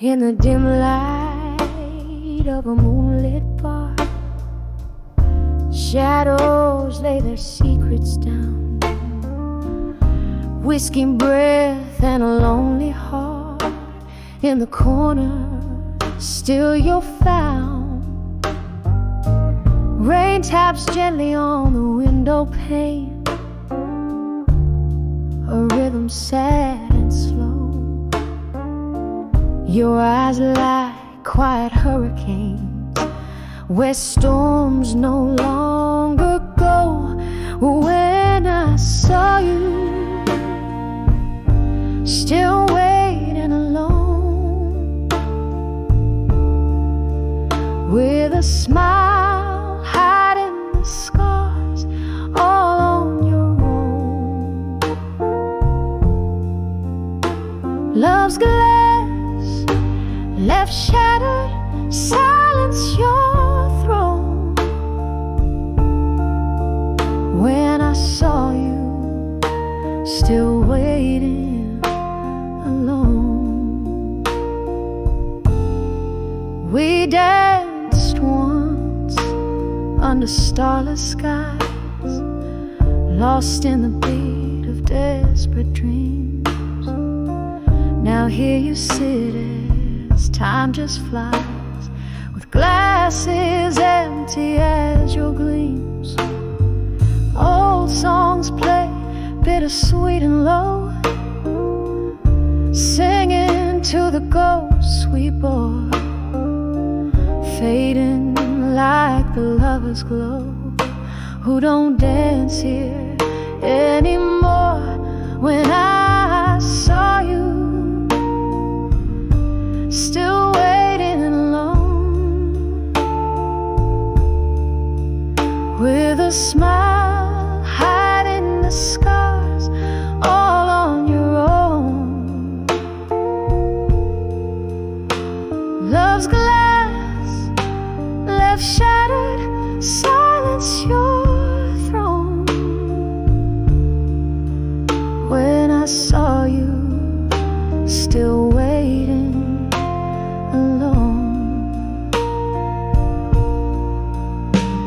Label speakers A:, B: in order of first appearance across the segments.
A: In the dim light of a moonlit bar, shadows lay their secrets down. Whiskey breath and a lonely heart. In the corner, still you're found. Rain taps gently on the window pane, a rhythm sad and slow. Your eyes like quiet hurricanes, where storms no longer go. When I saw you, still waiting alone, with a smile hiding the scars all on your own. Love's glass left shattered, silence your throne. When I saw you, still waiting alone. We danced once under starless skies, lost in the beat of desperate dreams. Now here you sit as time just flies, with glasses empty as your gleams. Old songs play, bittersweet and low, singing to the ghosts we bore, fading like the lover's glow, who don't dance here anymore. When I saw you, still waiting alone, with a smile hiding the scars all on your own. Love's glass left shattered, silence your throne. When I saw you, still waiting alone.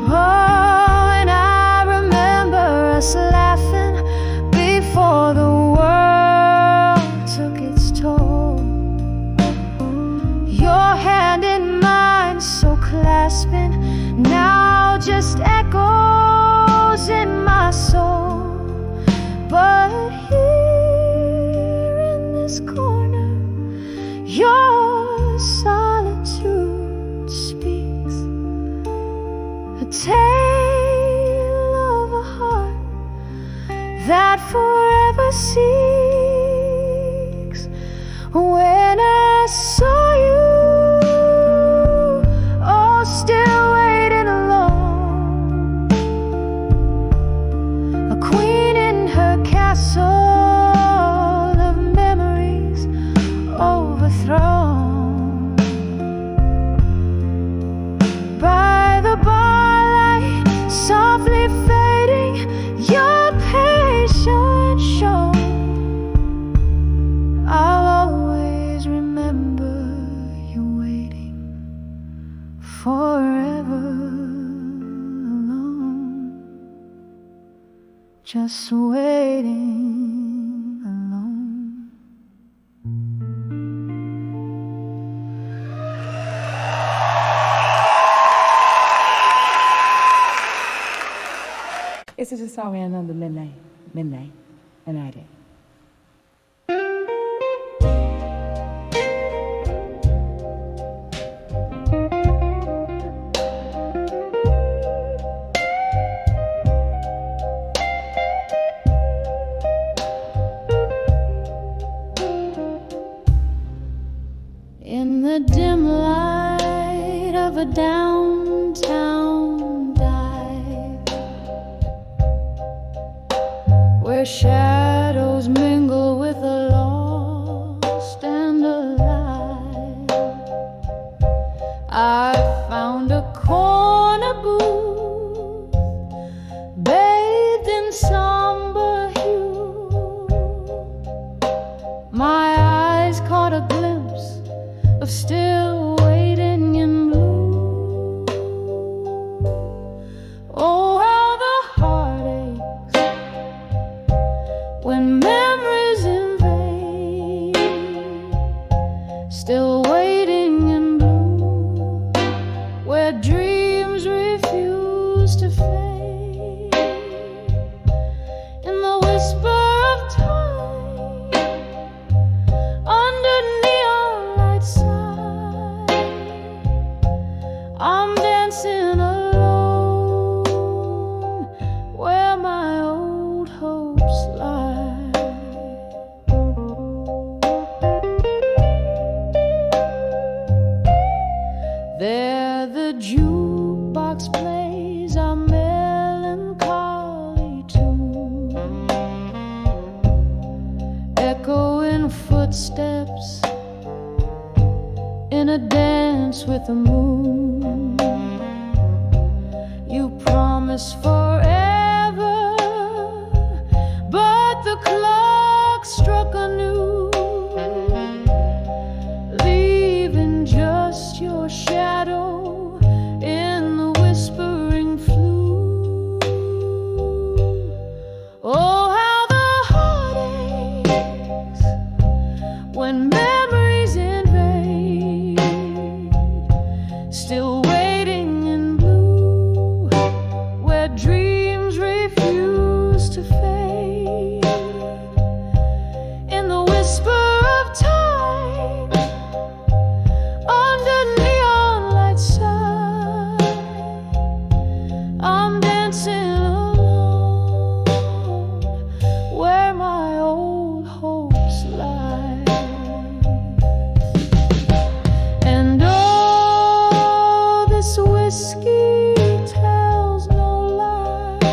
A: Oh, and I remember us laughing before the world took its toll. Your hand in mine, so clasping, now just echoes in my soul. But here in this corner, your solitude speaks, a tale of a heart that forever seeks. When I saw you, oh, still waiting alone, a queen in her castle of memories overthrown. By the barlight, softly fading, your patience shown. I'll always remember you waiting forever alone, just waiting alone.
B: It's just a song we another midnight, and I did.
A: In the dim light of a downtown dive, where shadows mingle with the lost and alive, I found a corner booth bathed in somber hue. My eyes caught a glimpse of of still waiting in blue. Oh, how the heart aches when memories invade, still waiting in blue, where dreams refuse to fade. In the whisper of time, under neon light side, I'm dancing alone where my old hopes lie. There the jukebox plays a melancholy tune, echoing footsteps in a dance with the moon. You promise forever, but the clock struck anew, leaving just your shadow in the whispering flue. Oh, how the heart aches when memories invade, still waiting in blue, where dreams refuse to fade. In the whisper of time, under neon light side, I'm dancing alone where my old hopes lie. And oh, this whiskey tells no lies,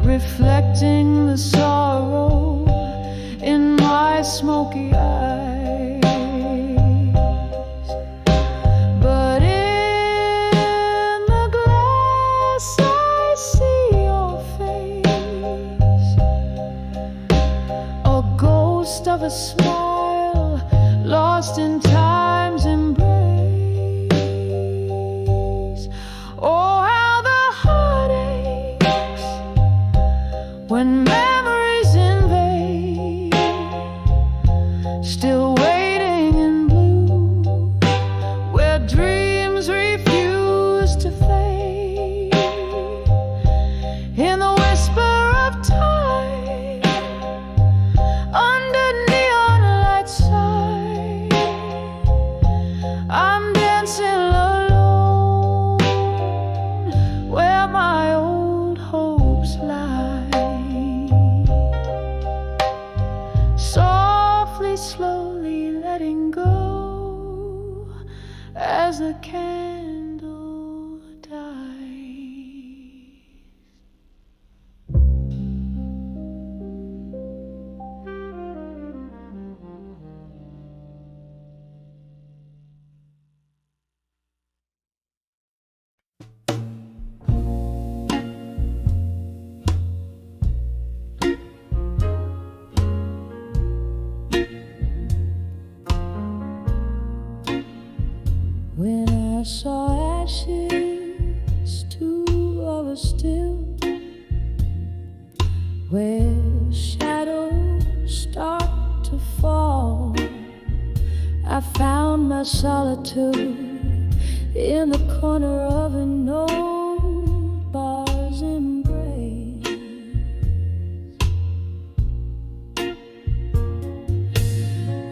A: reflecting the sorrow in my smoky eyes. But in the glass I see your face, a ghost of a smile lost in time's embrace. Oh, how the heart aches when memories invade, still waiting in blue, where dreams refuse to fade. In the whisper of time, under neon light side, I'm dancing alone where my old hopes lie. Softly, slowly letting go as the candle dies. When I saw ashes to a still, where shadows start to fall, I found my solitude in the corner of an old bar's embrace.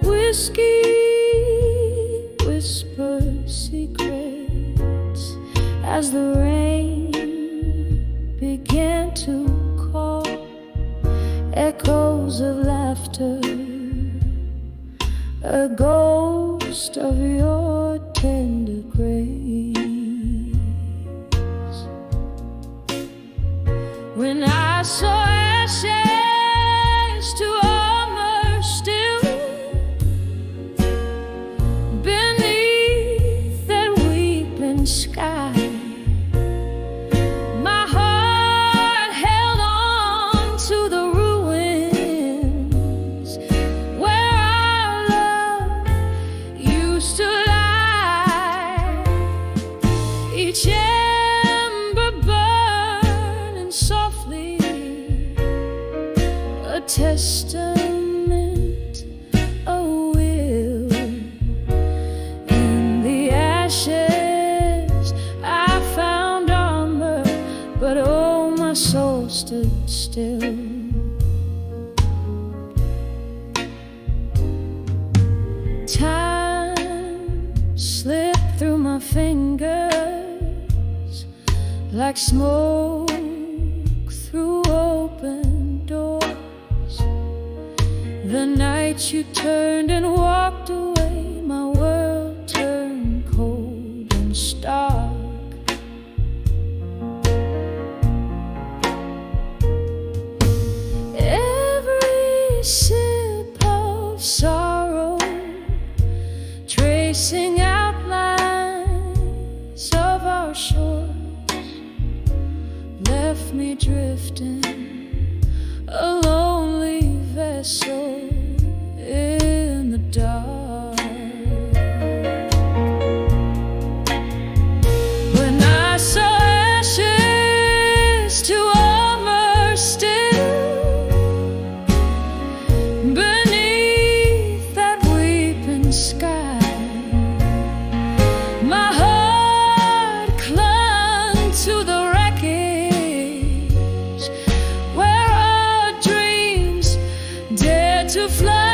A: Whiskey whispered secrets as the rain began to call, echoes of laughter, a ghost of your tender grace. When I saw ashes to armor still beneath that weeping sky, my heart held on to the ruins where our love a testament, a will. In the ashes I found armor, but oh, my soul stood still. Time slipped through my fingers like smoke through open doors. The night you turned and walked away, my world turned cold and stark. Every sip of sorrow, tracing outlines of our shores, left me drifting, a lonely vessel in the dark. When I saw ashes to armor still, beneath that weeping sky, my heart clung to the wreckage where our dreams dared to fly.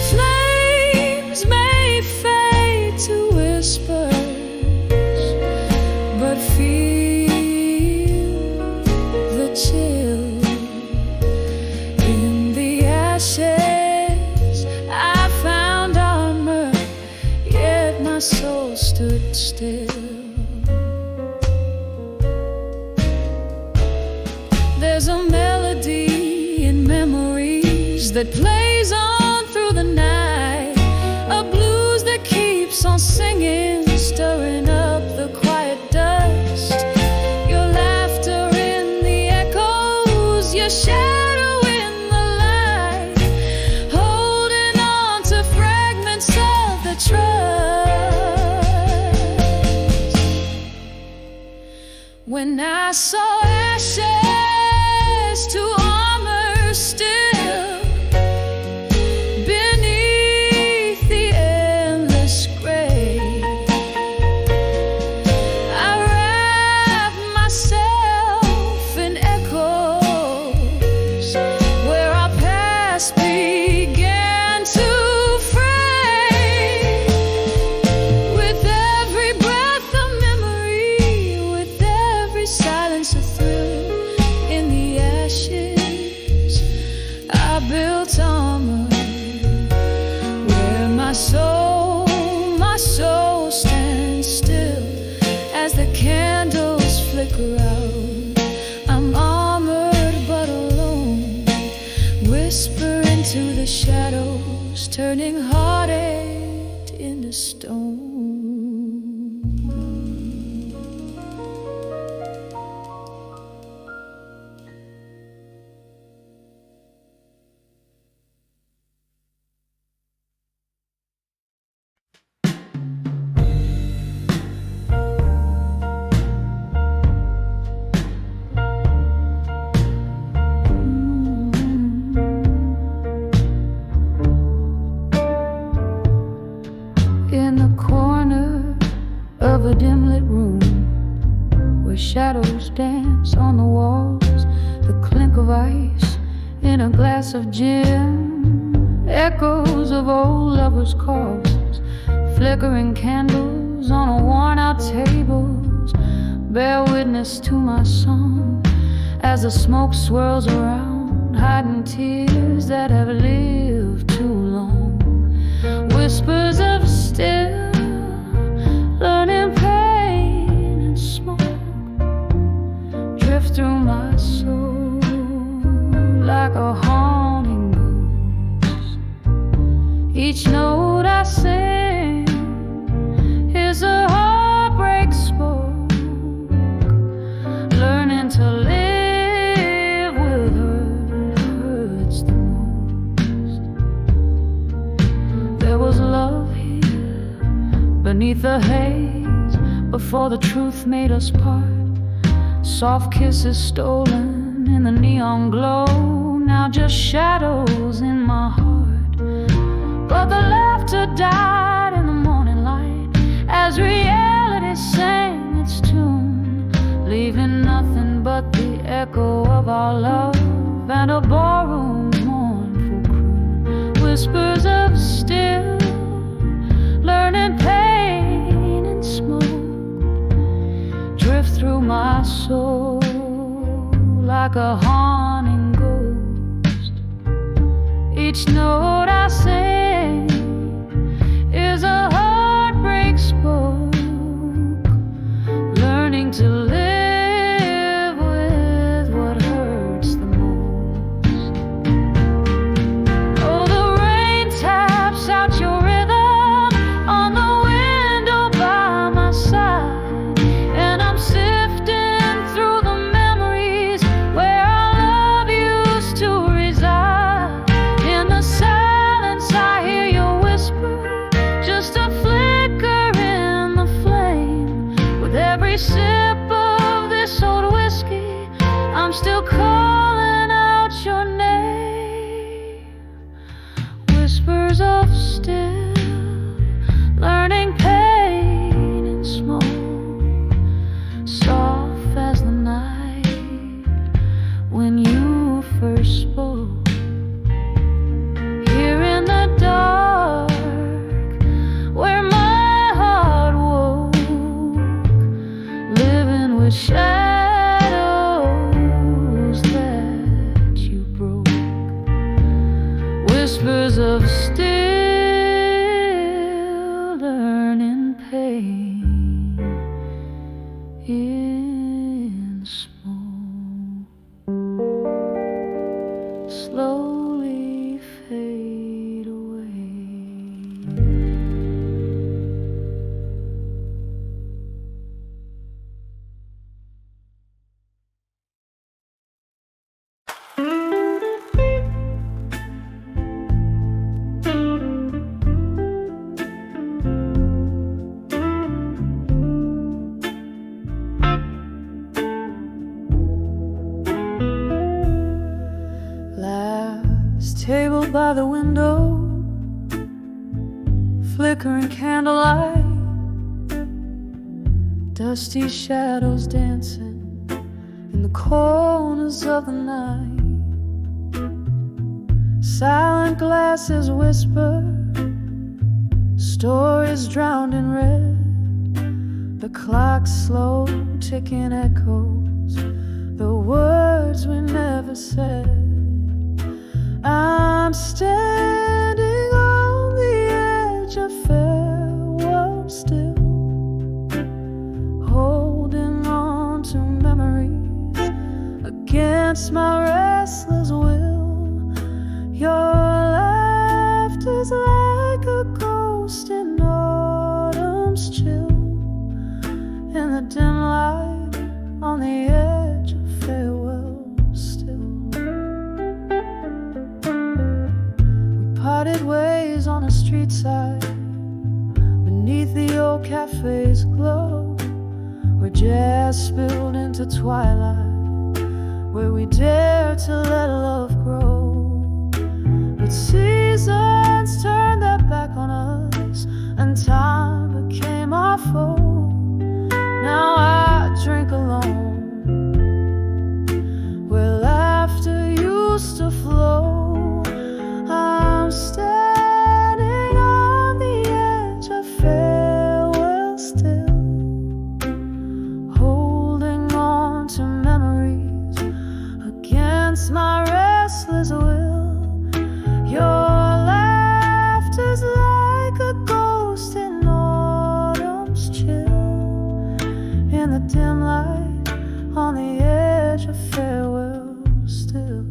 A: Flames may fade to whispers, but feel the chill. In the ashes I found armor, yet my soul stood still. There's a melody in memories that plays on through the night, a blues that keeps on singing, stirring up the quiet dust. Your laughter in the echoes, your shadow in the light, holding on to fragments of the trust. When I saw ashes to armor still, beneath the endless gray, I wrapped myself in echoes where our past began to fray. With every breath of memory, with every silence a thrill, in the ashes I built armor where my soul stands still as the candles flicker out. I'm armored but alone, whisper into the shadows, turning heartache into stone. In the corner of a dim-lit room where shadows dance on the walls, the clink of ice in a glass of gin, echoes of old lovers' calls, flickering candles on a worn-out tables, bear witness to my song as the smoke swirls around, hiding tears that have lived too long. Whispers of still, learning pain and smoke, drift through my soul like a haunting ghost. Each note I sing is a heartbreak smoke, learning to live with hurt hurts the most. There was love here beneath the haze before the truth made us part. Soft kisses stolen in the neon
C: long glow, now just shadows in my heart. But the laughter died in the morning light as reality sang its tune, leaving nothing but the echo of our love and a ballroom's mournful croon. Whispers of still learning pain and smoke drift through my soul like a haunting ghost. Each note I sing is a heartbreak spoke, learning to live with what hurts the most. Oh, the rain taps out your rhythm on the window by my side, and I'm sifting through the memories where our love used to reside. In the silence I hear your whisper, just a flicker in the flame. With every sip of this old whiskey, I'm still calling out your name. Whispers of still learning pain and smoke, soft as the night when you first spoke. Here in the dark where my heart woke, living with shadows that you broke. Whispers of still learning pain in smoke, slowly fade away. Last table by the window, flickering candlelight, dusty shadows dancing in the corners of the night. Silent glasses whisper stories drowned in red. The clock's slow ticking echoes the words we never said. I'm standing on the edge of farewell still, holding on to memories against my restless will. Your laughter's like a ghost in autumn's chill, in the dim light on the edge of farewell still. Parted ways on a street side, beneath the old cafe's glow, where jazz spilled into twilight, where we dared to let love grow. But seasons turned their back on us, and time became our foe. Now I drink alone, where laughter used to flow. I'm standing on the edge of farewell still, holding on to memories against my restless will. Your laughter's like a ghost in autumn's chill, in the dim light on the edge of farewell still.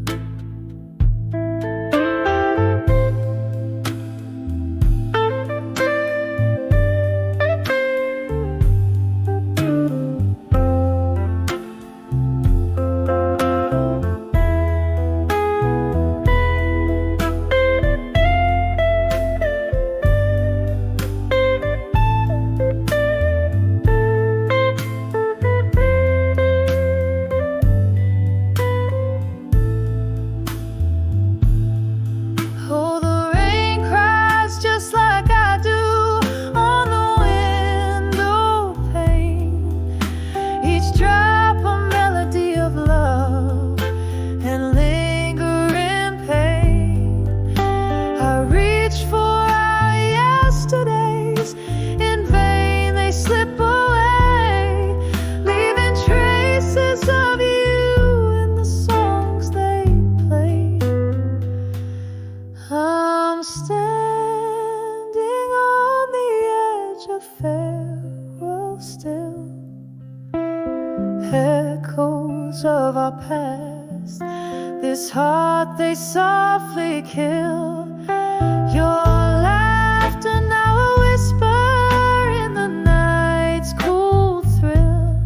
A: This heart they softly kill. Your laughter now a whisper in the night's cool thrill.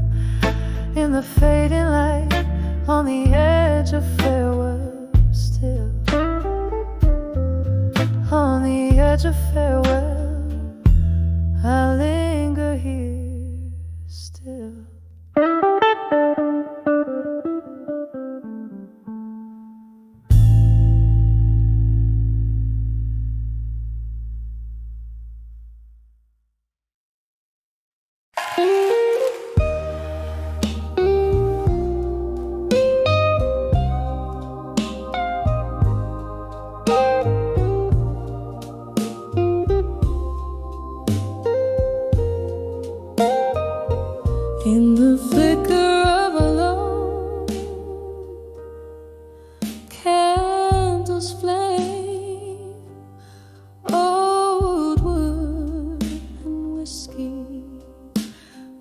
A: In the fading light, on the edge of farewell still. On the edge of farewell, I linger here still. In the flicker of a low candle's flame, old wood and whiskey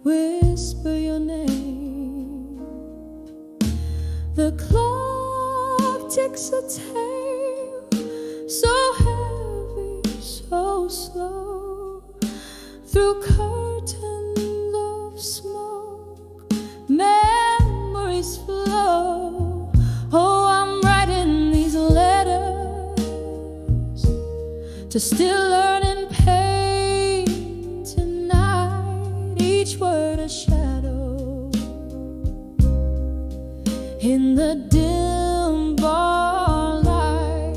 A: whisper your name. The clock ticks a tale, so heavy, so slow, through curtains of smoke, memories flow. Oh, I'm writing these letters to still learning pain tonight, each word a shadow in the dim bar light.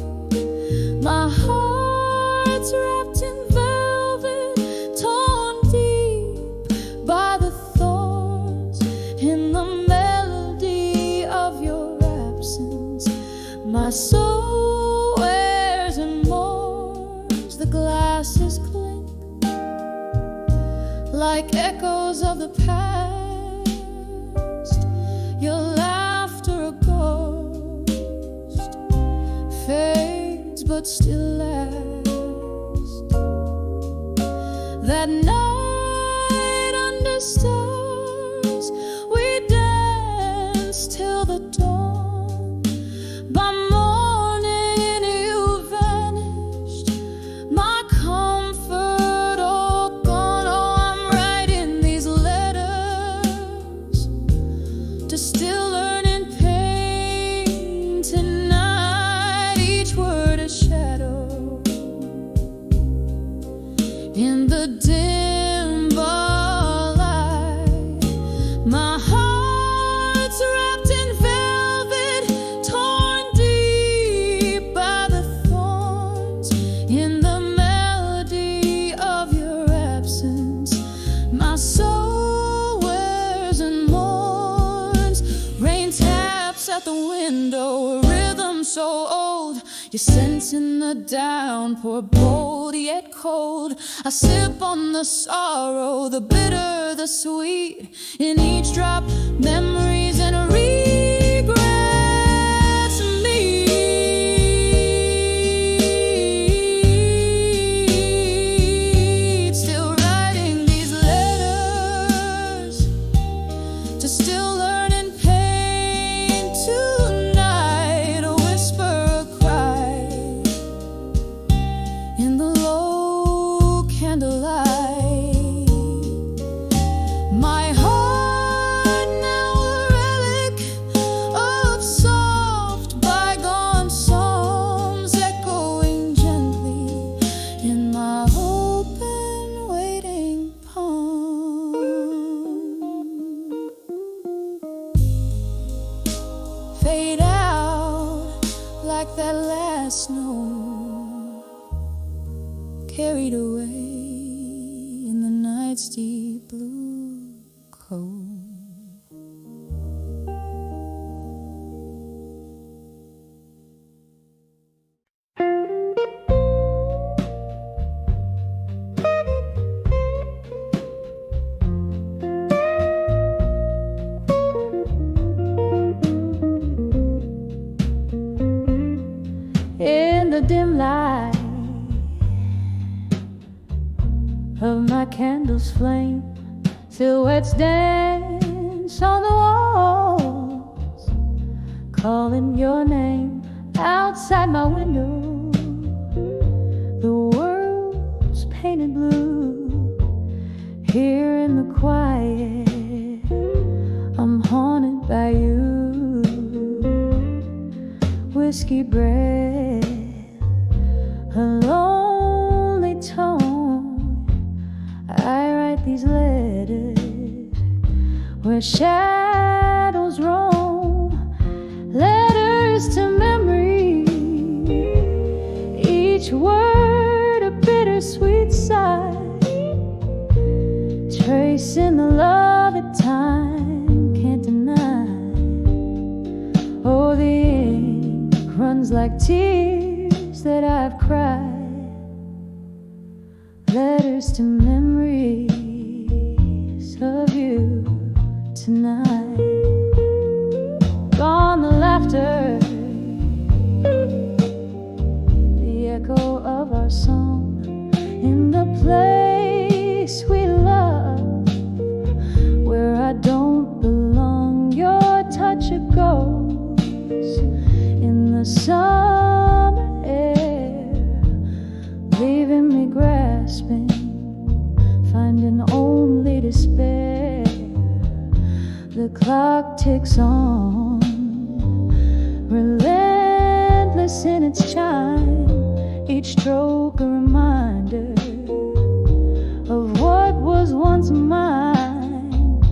A: My heart's wrapped in velvet, torn deep by the thorns. In the melody of your absence, my soul wears and mourns. The glasses clink like echoes of the past. Your laughter a ghost fades but still lasts. That night under stars we danced till the dawn. By morning you vanished, my comfort all gone. Oh, I'm writing these letters to still learning pain tonight, each word a shadow in the dim bar light. My heart's wrapped in velvet, torn deep by the thorns. In the melody of your absence, my soul wears and mourns. Rain taps at the window, a rhythm so old. Your sense in the downpour, bold yet cold. I sip on the sorrow, the bitter, the sweet. In each drop, memories and regrets meet. Still writing these letters to still learning pain tonight. A whisper, a cry in the low candlelight. My heart now a relic of soft bygone songs, echoing gently in my open waiting palm. Fade out like that last snow, carried away in the night's deep blue cold. In the dim light of my candle's flame, silhouettes dance on the walls, calling your name outside my window. The world's painted blue. Here in the quiet, I'm haunted by you. Whiskey breath, a lonely tone. I write these letters where shadows roam. Letters to memory, each word a bittersweet sigh, tracing the love that time can't deny. Oh, the ink runs like tears that I've cried. Letters to memories of you tonight. Gone the laughter, the echo of our song in the place we love, where I don't belong. Your touch it goes in the summer air, leaving me grasping, finding only despair. The clock ticks on, relentless in its chime, each stroke a reminder of what was once mine.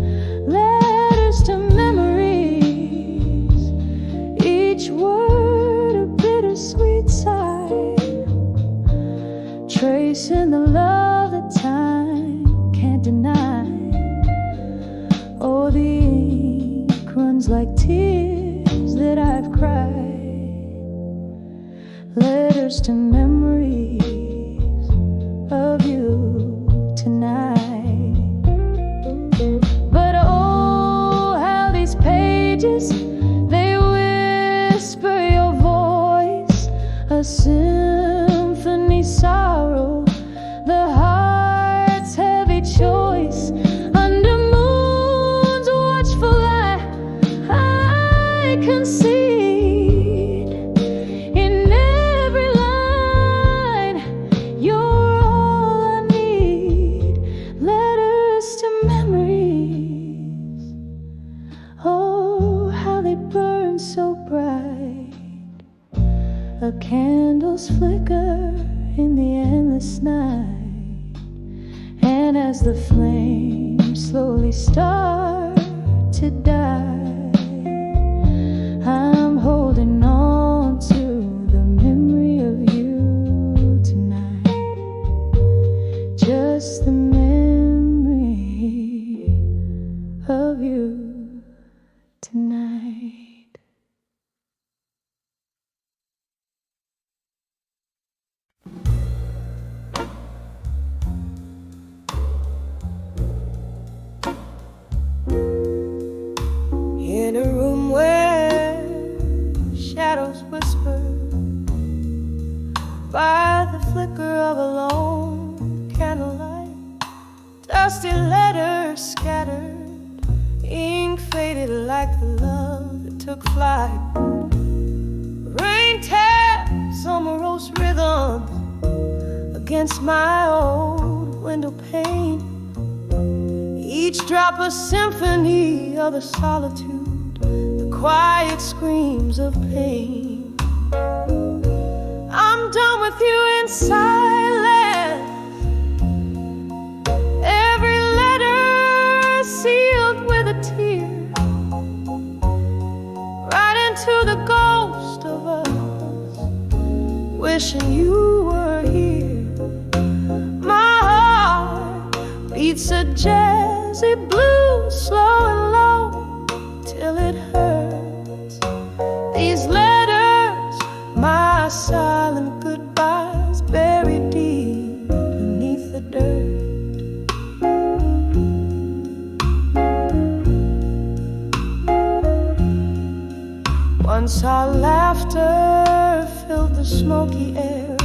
A: Letters to memories, each word a bittersweet sigh, tracing the love that time can't deny. Oh, the ink runs like tears that I've cried. Letters to memories of you tonight. But oh, how these pages, they whisper your voice, a symphony sorrow, the heart's heavy choice. Under moon's watchful eye, I concede in every line, you're all I need. Letters to memories, oh, how they burn so bright. A candle's flicker in the endless night, and as the flames slowly start to die, I'm holding on to the memory of you tonight. Just the memory of you tonight.
D: In a room where shadows whisper, by the flicker of a lone candlelight, dusty letters scattered, ink faded like the love that took flight. Rain taps on morose rhythms against my old window pane, each drop a symphony of a solitude, the quiet screams of pain. I'm done with you in silence, every letter sealed with a tear, right into the ghost of us, wishing you were here. My heart beats a jazzy blues, slow and low, till it hurts. These letters, my silent goodbyes, buried deep beneath the dirt. Once our laughter filled the smoky air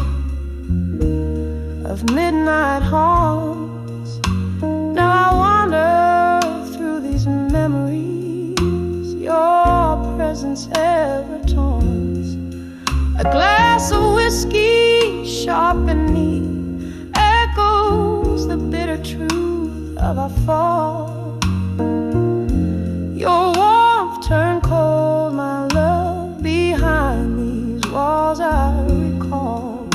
D: of midnight haunts. Now I wander through these memories, your presence
A: presence ever taunts. A glass of whiskey, sharp and neat, echoes the bitter truth of our fall. Your warmth turned cold, my love, behind these walls I recall.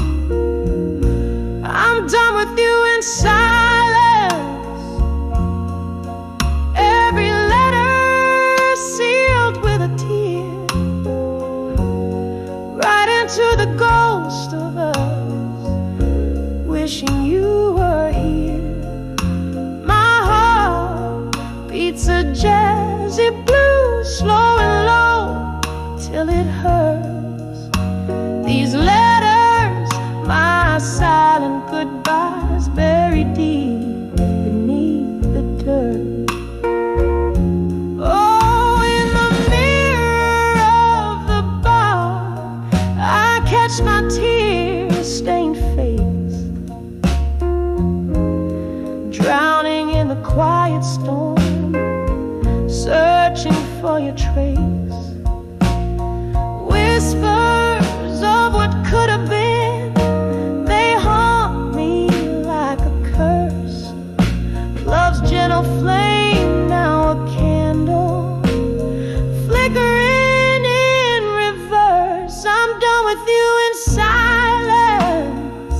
A: I'm done with you in silence. Every letter sealed with a tear, right into the ghost of us, wishing you were here. My heart beats a jazzy blues, slow and low, till it hurts. These letters, my silent goodbyes, buried deep beneath the dirt. Oh, in the mirror of the bar, I catch my tear-stained face, drowning in the quiet storm, searching for your trace. Whispers of what could have been, they haunt me like a curse. Love's gentle flame, now a candle, flickering in reverse. I'm done with you in silence.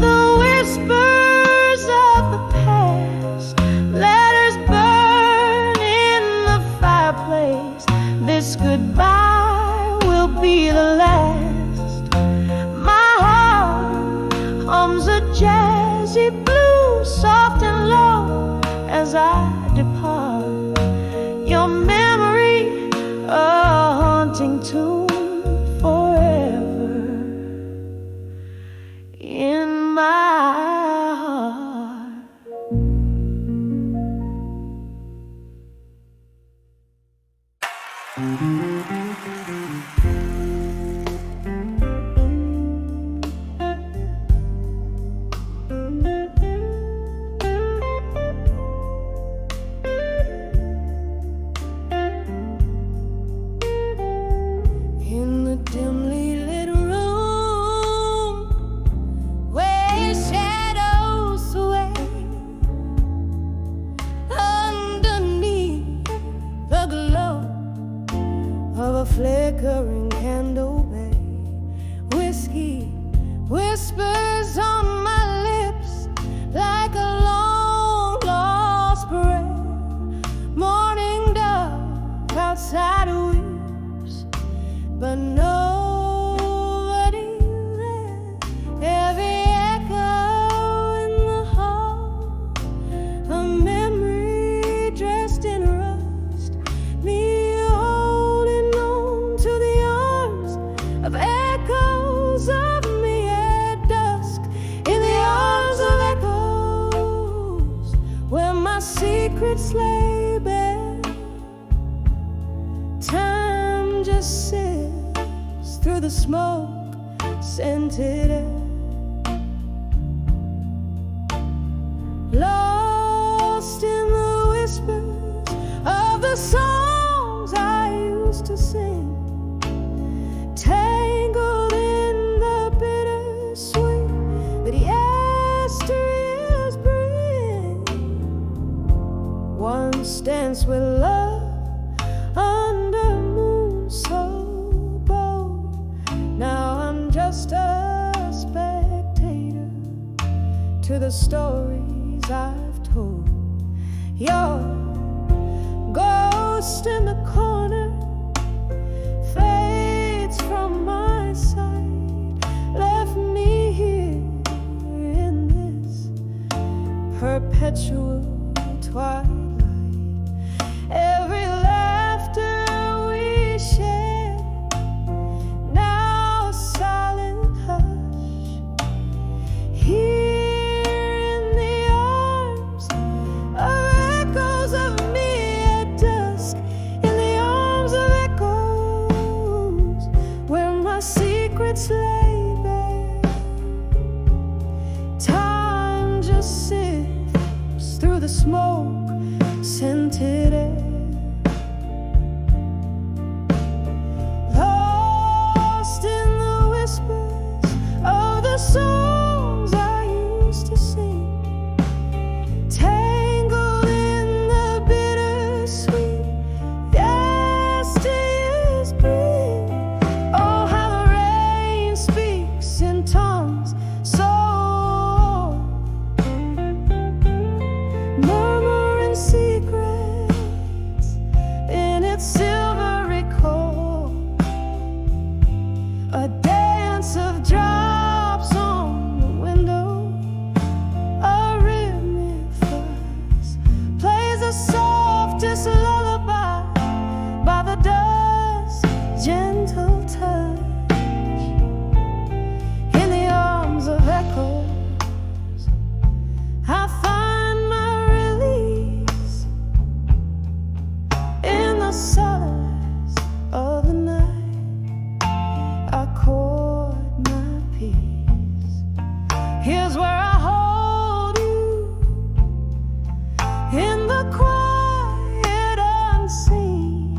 A: The whispers of the past, letters burn in the fireplace. This goodbye will be the last. My heart hums a jazzy blues, soft and low, as I depart. Your memory, a haunting tune forever in my heart. In the dimly lit room where shadows sway, underneath the glow of a flickering candle bay, whiskey whispers on my lips like a long lost prayer. Morning dove outside weeps, but nobody there. Every echo in the hall, a memory dressed in rust, me holding on to the arms of echoes of me at dusk, in the arms of echoes where my secrets lay bare. Time just sifts through the smoke scented air, lost in the whispers of the songs I used to sing, tangled in the bittersweet that yesteryears bring. Once danced with love under moon so bold, now I'm just a spectator to the stories I've told. Your ghost in the corner fades from my sight, left me here in this perpetual twilight. Every laughter we shared, now a silent hush, here in the arms of echoes of me at dusk, in the arms of echoes where my secrets lay bare. Time just sifts through the smoke scented air, gentle touch in the arms of echoes. I find my release in the silence of the night. I chord my peace. Here's where I hold you in the quiet unseen,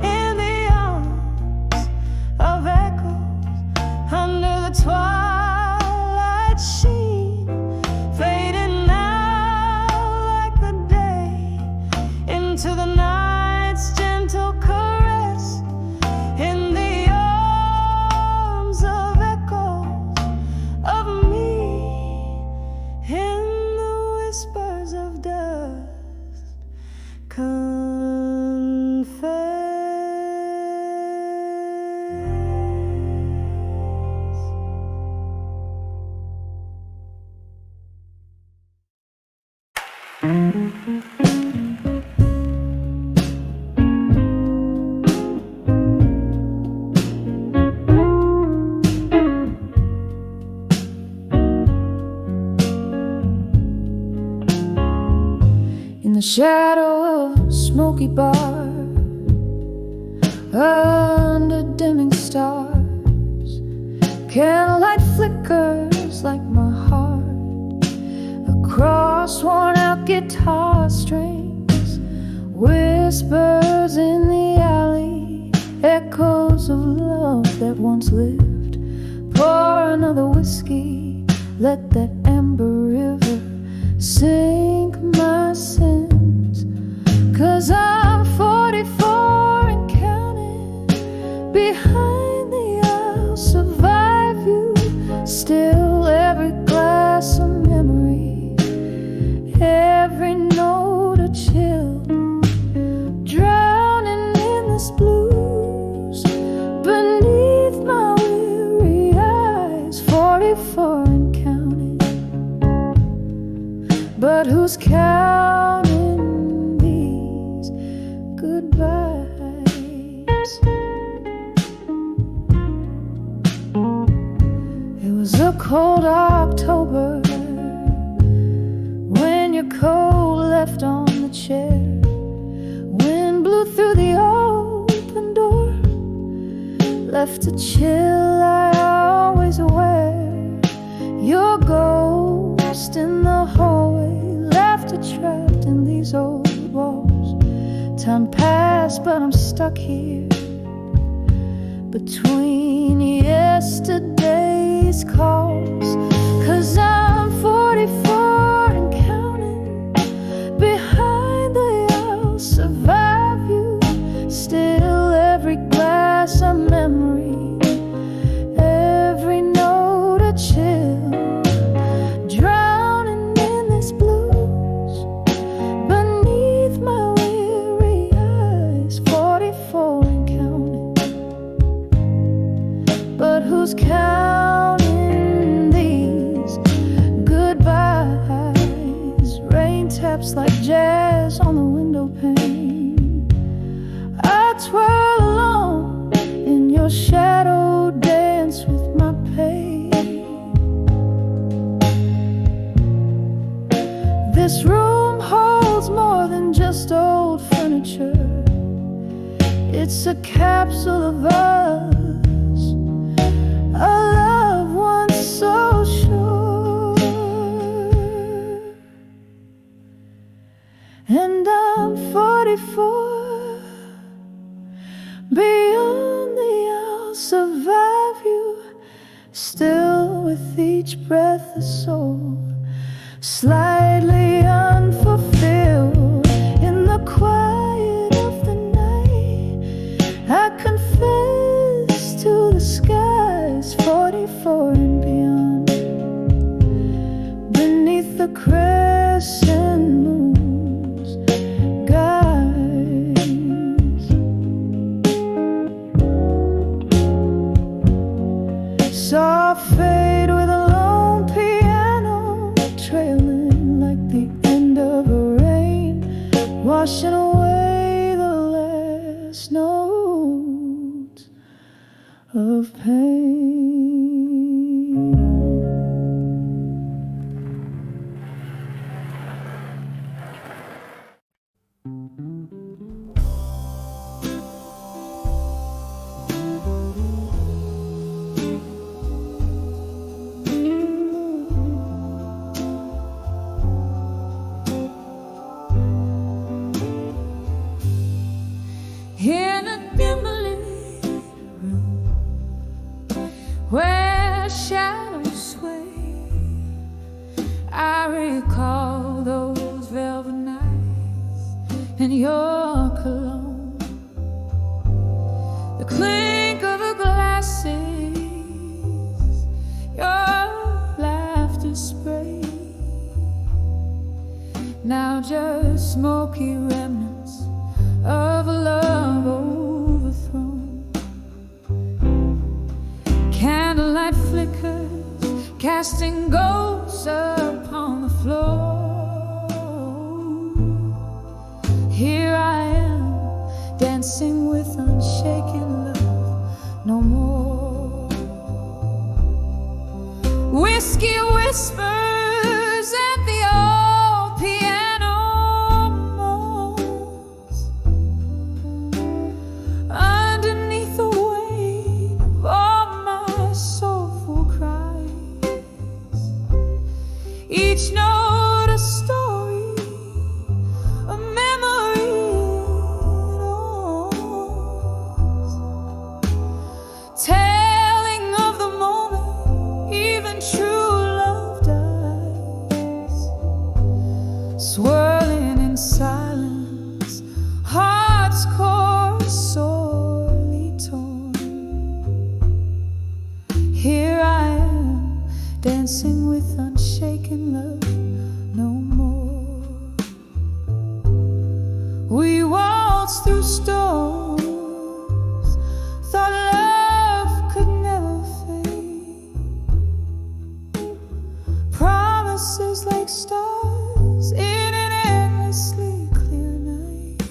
A: in the arms of echoes, under the twilight sheen, fading out like the day into the night's gentle caress, in the arms of echoes of me, in the whispers of dust. Confess. In the shadow of a smoky bar, under dimming stars, candlelight flickers like my heart across worn-out guitar strings, whispers in the alley, echoes of love that once lived. Pour another whiskey, let that amber river sink my sins, 'cause I'm 44 and counting. Behind the I'll survive you. Still every glass a memory, every note a chill, drowning in this blues beneath my weary eyes. 44 and counting, but who's counting these goodbyes? It was a cold October when your coat left on the chair. Wind blew through the open door, left a chill I always wear. Your ghost in the hallway, laughter trapped in these old walls. Time passed, but I'm stuck here between yesterday's calls. 'Cause I'm 44 and counting. Behind the I'll survive you. Still every glass a memory, every note a chill, drowning in this blues beneath my weary eyes. 44 and counting, but who's counting these goodbyes? Rain taps like jazz on the window pane. I twirl along in your shadow, dance with my pain. This room holds more than just old furniture. It's a capsule of us, a love once so sure. And I'm 44, beyond the I'll survive you. Still with each breath a soul, slightly unfulfilled. In the quiet of the night, I confess to the skies. 44 and beyond, beneath the crescent moon's guise. Soft fade with a lone piano, trailing like the end of a rain, washing away the last notes of pain.
C: In a dimly room where shadows sway, I recall those velvet nights and your cologne, the clink of the glasses, your laughter spray. Now just smoky remnants of a love overthrown. Candlelight flickers, casting ghosts upon the floor. Here I am, dancing with unshaken love no more. Whiskey whispers at the old piano moans, underneath the weight of all my soulful cries. Each note a story, a memory that owns, telling of the moment even true love dies. Swirling in silence, heart's core sorely torn. Here I am, dancing with unshaken love no more. We waltzed through storms, thought love could never fade. Promises like stars in an endlessly clear night.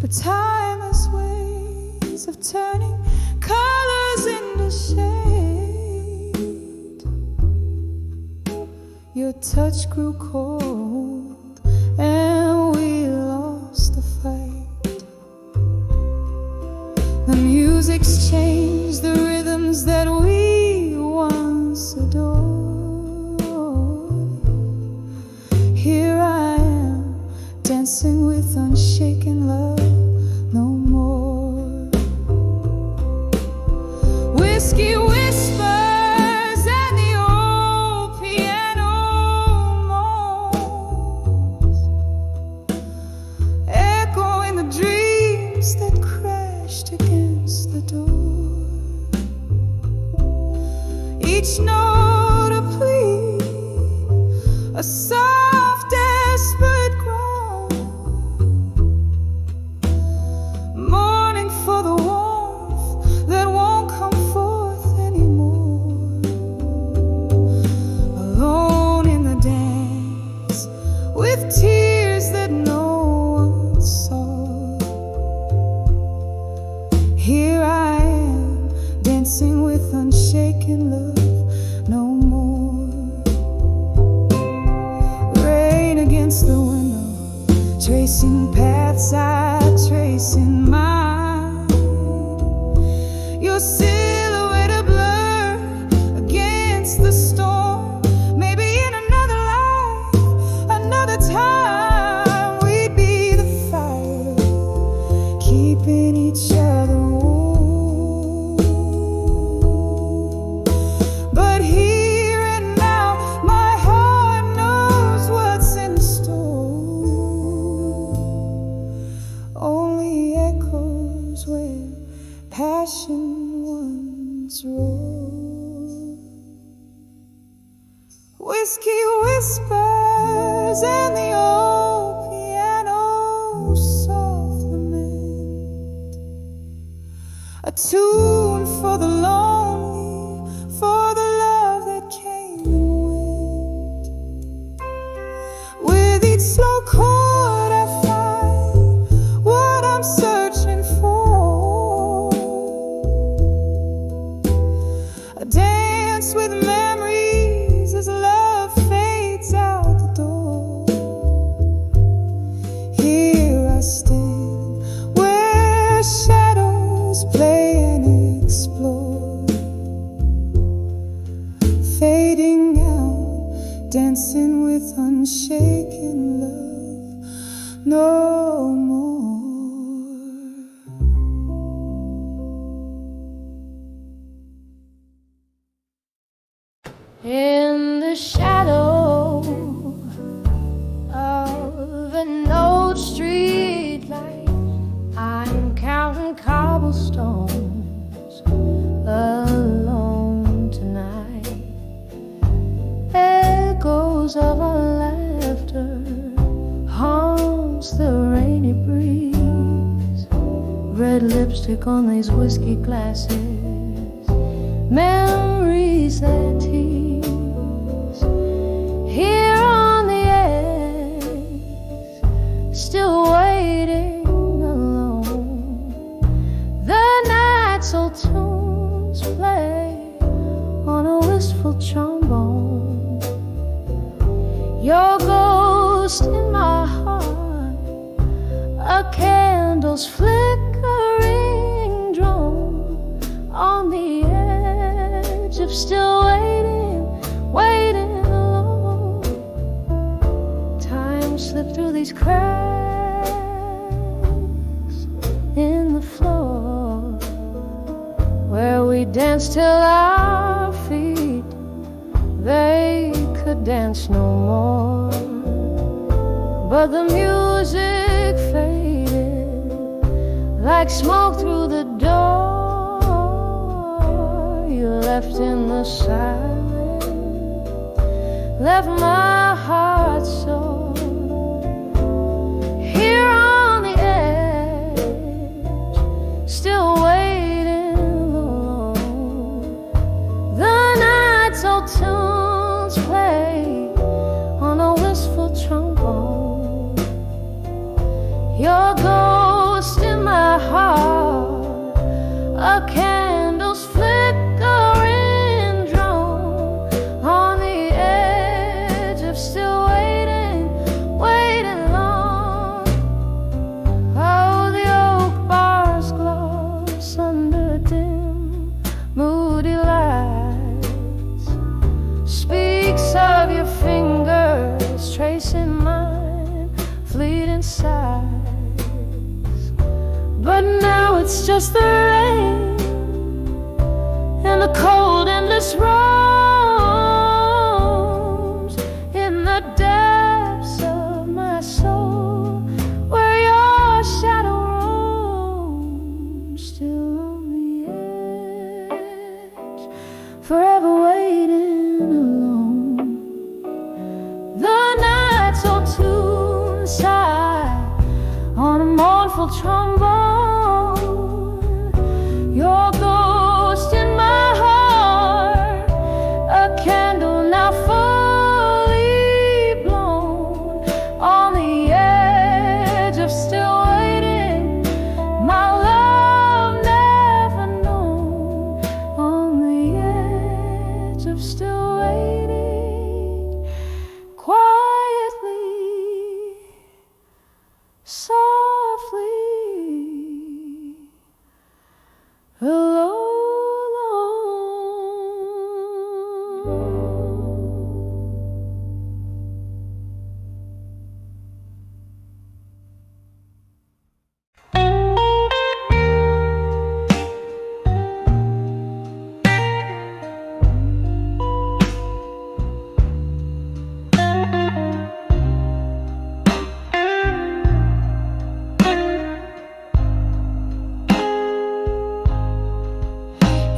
C: But time has ways of turning colors into shade. Your touch grew cold and we lost the fight. The music's changed the rhythms that we once adored. Here I am, dancing with unshaken love no more. Whiskey whispers and the old piano moans, echoing the dreams that crashed against the door. Each note a plea, a soft desperate groan, mourning for the warmth that won't come forth anymore. Alone in the dance, with tears that no one saw. Here I am, dancing with unshaken love no more. Rain against the window, tracing paths I trace in mine. Your silhouette a blur against the storm. Maybe in another life, another time, we'd be the fire, keeping each other warm. But here and now, my heart knows what's in store. Only echoes where passion once roared. Whiskey whispers and the old piano soft lament, a tune for the lonely, for the love that came and went. With each slow chord I find what I'm searching for.
A: red lipstick on these whiskey glasses, memories that tease. Here on the edge, still waiting alone. The night's old tunes play on a wistful trombone. Your ghost in my heart, a candle's flickering drone on the edge of still waiting, waiting alone. Time slipped through these cracks in the floor where we danced till our feet, they could dance no more. But the music faded like smoke through the door. You left in the silence, left my heart sore. Here on the edge, still waiting alone. The night's old tunes play on a wistful trombone. Your ghost in my heart, a candle's flickering drone on the edge of still waiting, waiting long. Oh, the oak bars gloss under dim, moody lights speaks of your fingers tracing mine, fleeting sighs. But now it's just the rain and the cold endless roams in the depths of my soul, where your shadow roams, still on the edge, forever waiting alone. The night's old tune sigh on a mournful trombone. Your ghost in my heart, a candle now fully blown on the edge of still waiting, my love never known. On the edge of still waiting, quietly, softly, alone.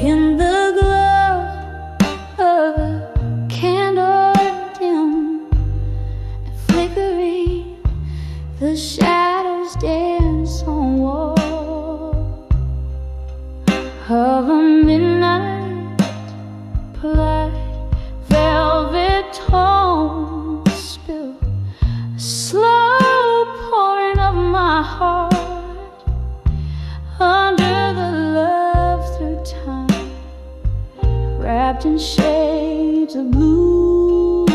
A: In the glow of a candle dim and flickering, the shadows dance on wall of a midnight polite velvet tone. Spill a slow pouring of my heart under the love through time, wrapped in shades of blue.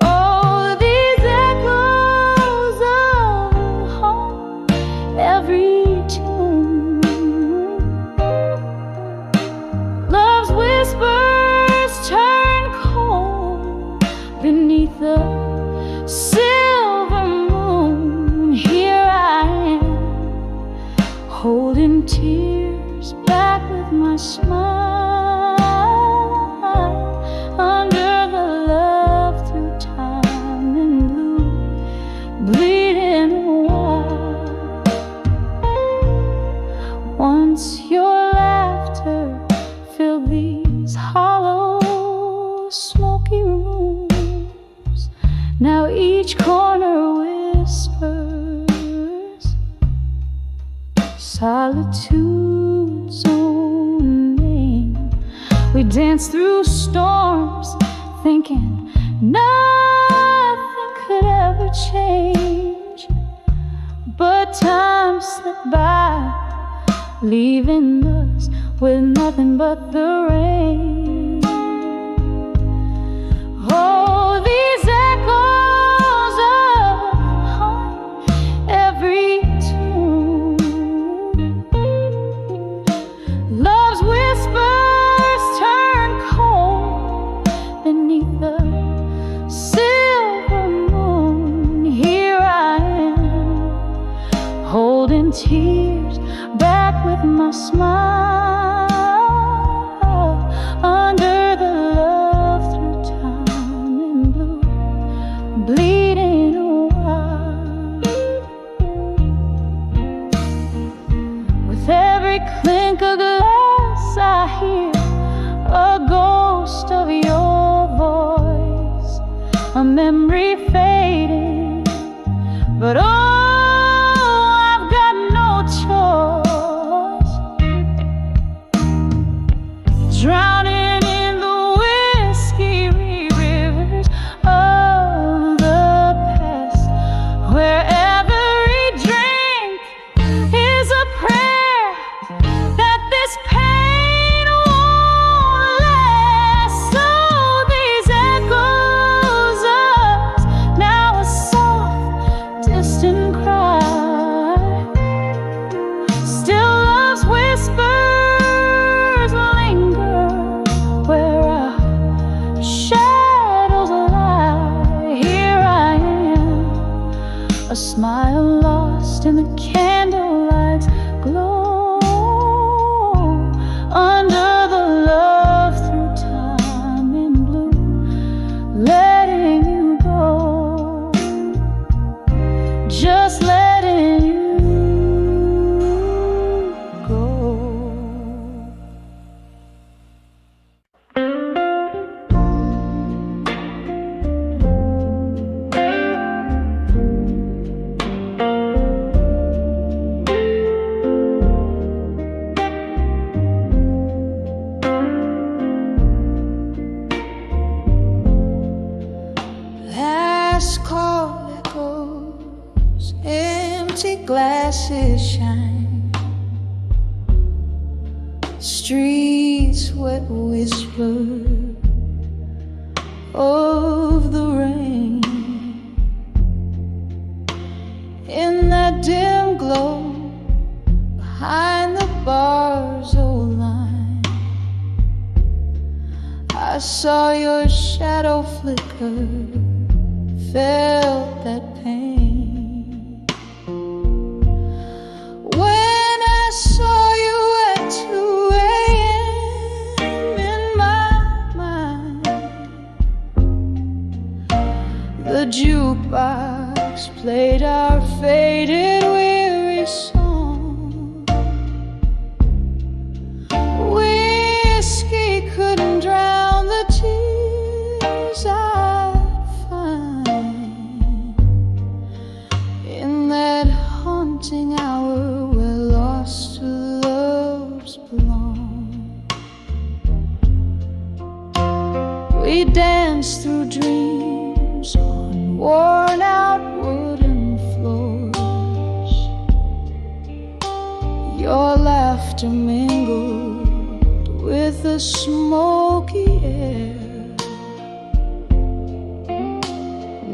A: Oh, these echoes of home, every tune, love's whispers turn cold beneath the silver moon. Here I am, holding tears back with my smile, under the love through time and blue, bleeding wild. Once your laughter filled these hollow, smoky rooms. Now each corner whispers
C: solitude's own name. We dance through storms, thinking nothing could ever change. But time slipped by, leaving us with nothing but the rain. Oh, these echoes of every tune, love's whispers turn cold beneath the silver moon. Here I am, holding tears back with my smile, under the love through time and blue, bleeding a while. With every clink of glass I hear a ghost of your voice, a memory fading, but oh, I've got no choice. Drowning in the whiskey rivers of the past, where every drink is a prayer that this pain won't last. So these echoes of now a soft, distant cry, still love's whispers linger where our shadows lie. Here I am, a smile lost in the candlelight's glow, under the love through time and blue, letting you go, just letting you go.
D: Last call echoes, empty glasses shine, streets wet whisper of the rain. In that dim glow, behind the bar's old line, I saw your shadow flicker, felt that pain. When I saw you at 2 a.m. in my mind, the jukebox played our faded, weary song. Whiskey couldn't drown the tears I'd find in that haunting hour where lost loves belong. We danced through dreams on worn out wooden floors. Your laughter mingled with the smoky air.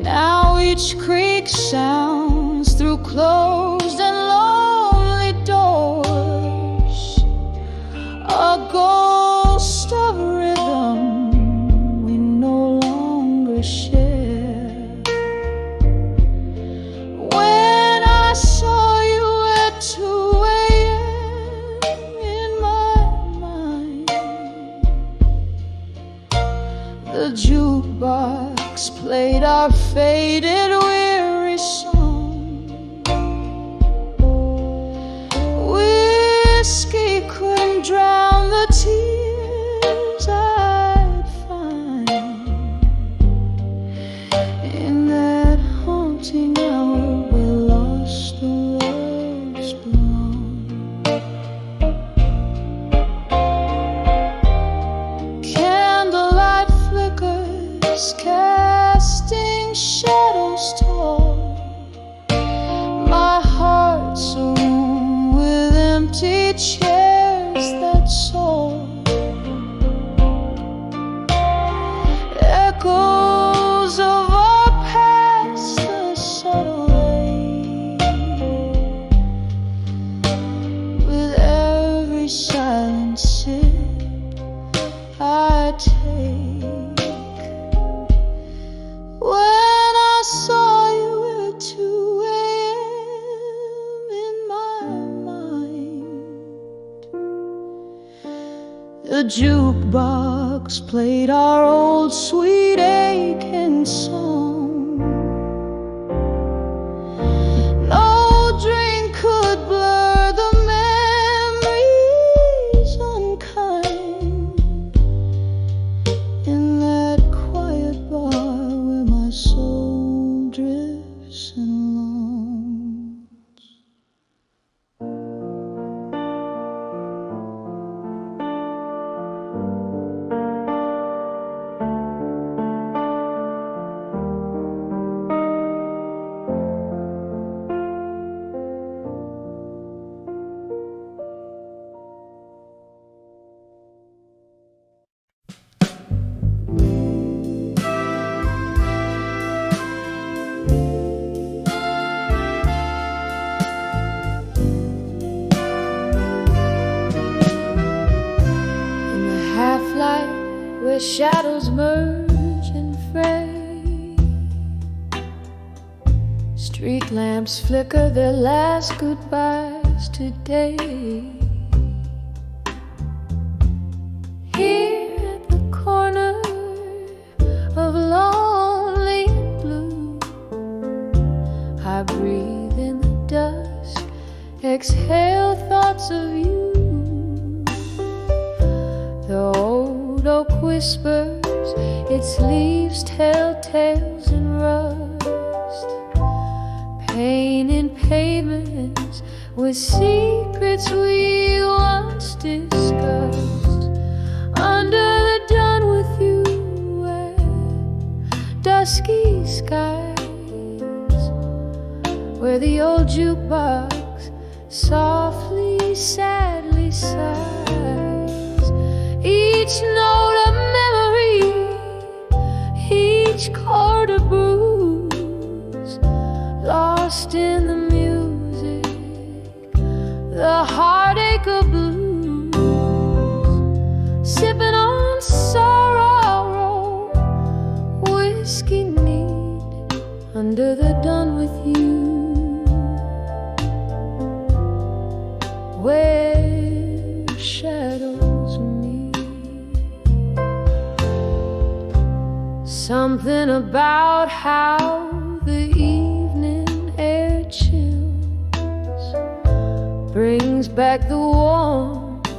D: Now each creak sounds through closed and lonely doors, a ghost of rhythm we no longer share. When I saw you at 2 a.m. in my mind, the jukebox played our faded, weary song. Whiskey couldn't drown the tears I'd find in that haunting hour where lost the loves belong. empty chairs that soar, echoes of our past, the subtle way. With every silent sip I take, when I saw you at 2 a.m. in my mind, the jukebox played our old sweet aching song. No drink could blur the memories unkind in that quiet bar where my soul drifts and longs.
A: In the half-light where shadows merge and fray, street lamps flicker their last goodbyes today. Here at the corner of lonely blue, I breathe in the dusk, exhale thoughts of you. The old oak whispers, its leaves tell tales in rust. Pain in pavements with secrets we once discussed. Under the dawn with you and dusky skies, where the old jukebox softly, sadly sighs. Each note a memory, each chord a bruise, lost in the music, the heartache of blues. Sipping on sorrow, whiskey neat, under the dawn with you, where shadows meet. Something about how the evening air chills brings back the warmth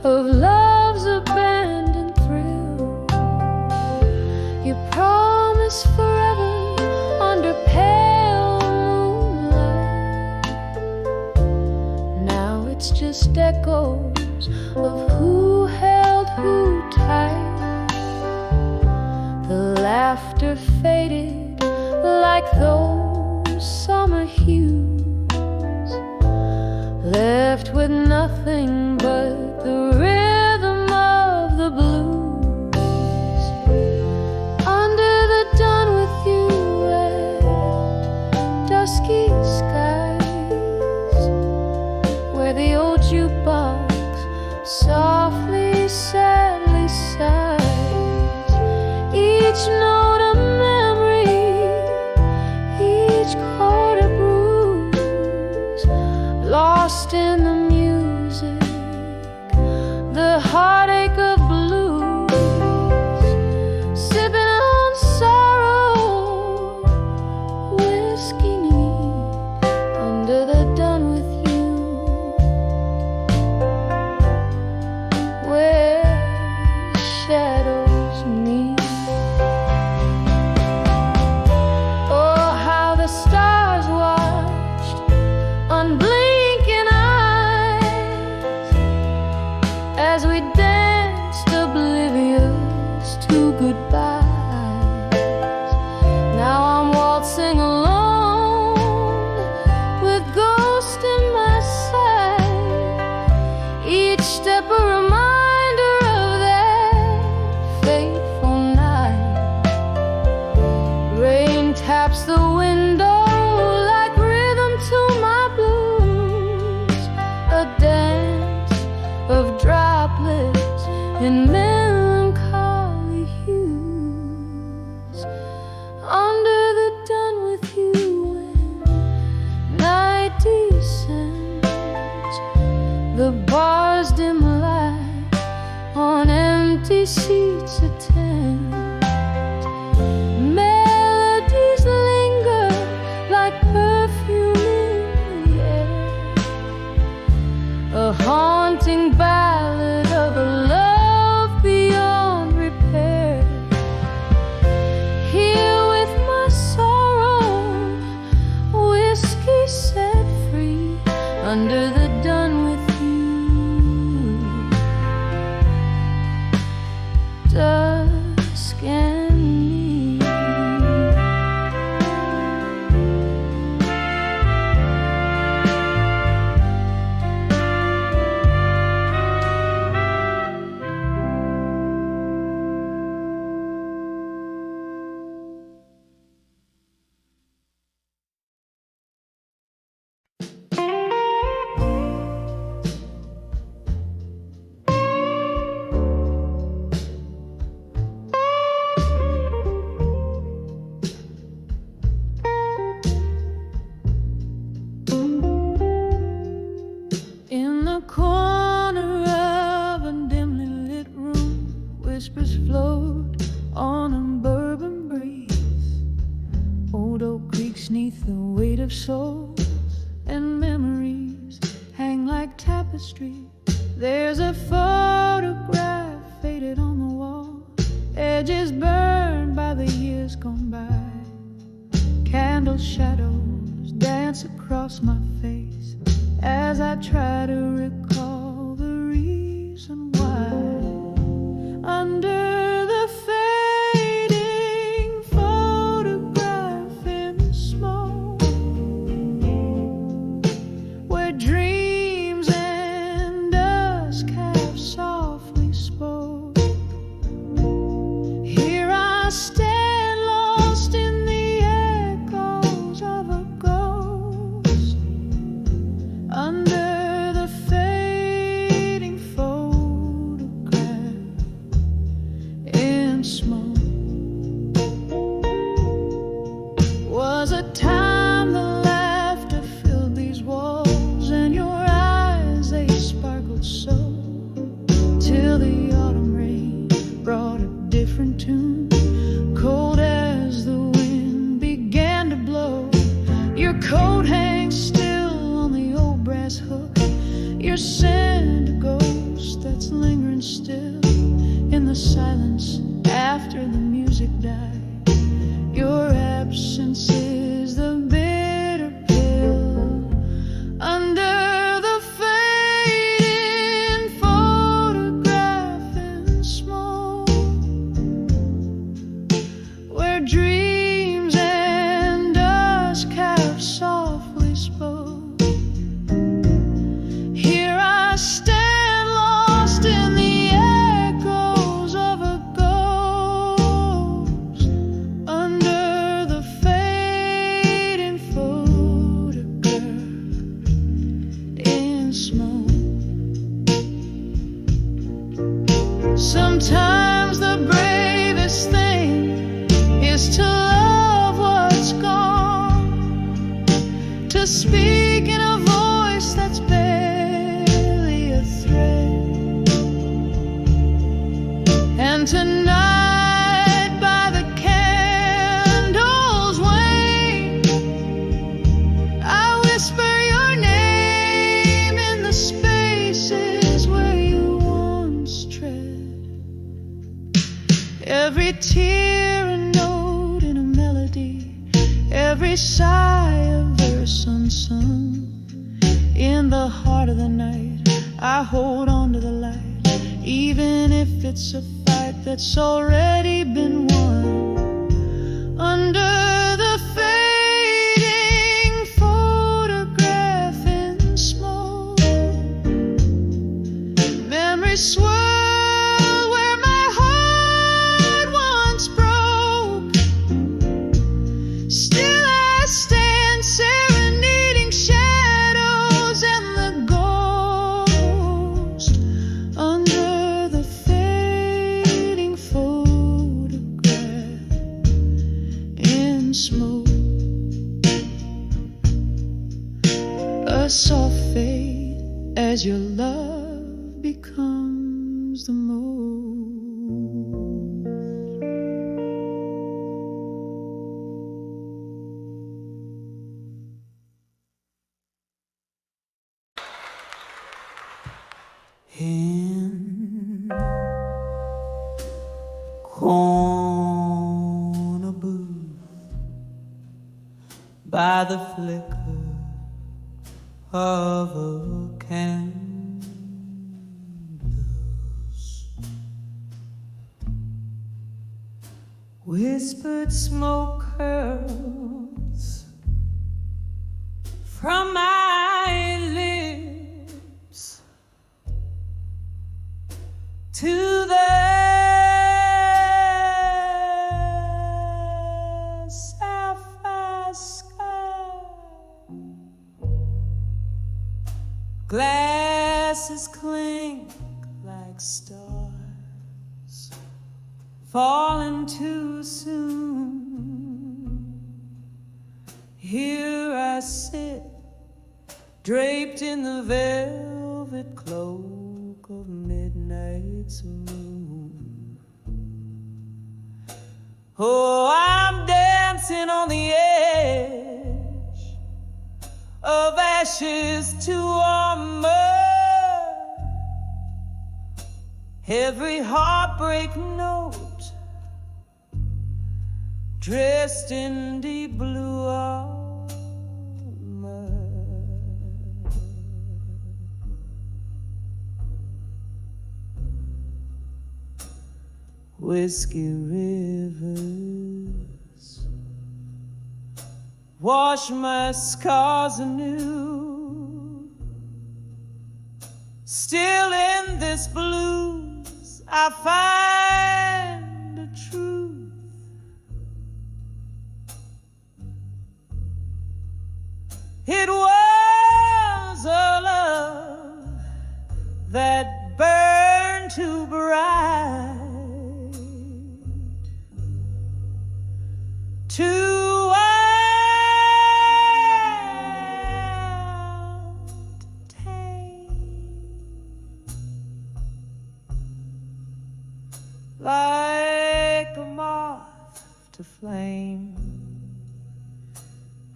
A: of love's abandoned thrill. You promised forever under pale moonlight. Now it's just echoes of who held who tight. The laughter faded like those summer hues, left with nothing but the rhythm of the blues. Under the dawn with you and dusky skies, where the old jukebox softly, sadly sighs. Each note a memory, each chord a bruise, lost in the music, the heartache of blues. Sipping on sorrow, whiskey neat, under the dawn with you, where
C: of droplets in melancholy hues. Under the done with you when night descends, the bar's dim light on empty seats attend. Melodies linger like perfume in the air, a haunting ballad of a love beyond repair. Here with my sorrow, whiskey set free, under the done with you dusk and me. In the corner of a dimly lit room, whispers float on a bourbon breeze. Old oak creaks neath the weight of souls, and memories hang like tapestry. There's a photograph faded on the wall, edges burned by the years gone by. Candle shadows dance across my face as I try to recall the reason why. Under the fading photograph in smoke, where dreams and dusk have softly spoke, here I stand lost in the echoes of a ghost. Under the fading photograph in smoke. Was a time the laughter filled these walls, and your eyes, they sparkled so, till the autumn rain brought a different tune, cold as the wind began to blow. Your coat hangs still on the old brass hook, your scent a ghost that's lingering still in the silence after the music died. Your absence is the bitter pill. Under the fading photograph in smoke, where dreams and dusk have softly spoke, here I stand lost in the echoes of a ghost. Under the fading photograph in smoke. Sometimes the bravest thing is to love what's gone, to speak in a voice that's barely a thread. And tonight by the candle's wane, I whisper your name in the spaces where you once tread. Every tear a note in a melody, every sigh a verse unsung. In the heart of the night, I hold on to the light, even if it's a fight that's already been won. Under the fading photograph in smoke, memories swirl where my heart once broke. Still I stand serenading shadows and the ghost
D: becomes the most.
E: In corner booth by the flicker of a candles, whispered smoke curls from my lips to the sapphire sky. Glasses clink like stars falling too soon. Here I sit, draped in the velvet cloak of midnight's moon. Oh, I'm dancing on the edge of ashes to armor. Every heartbreak note dressed in deep blue armor. Whiskey rivers wash my scars anew. Still in this blues I find a truth. It was a love that burned too bright too wild to tame. Like a moth to flame,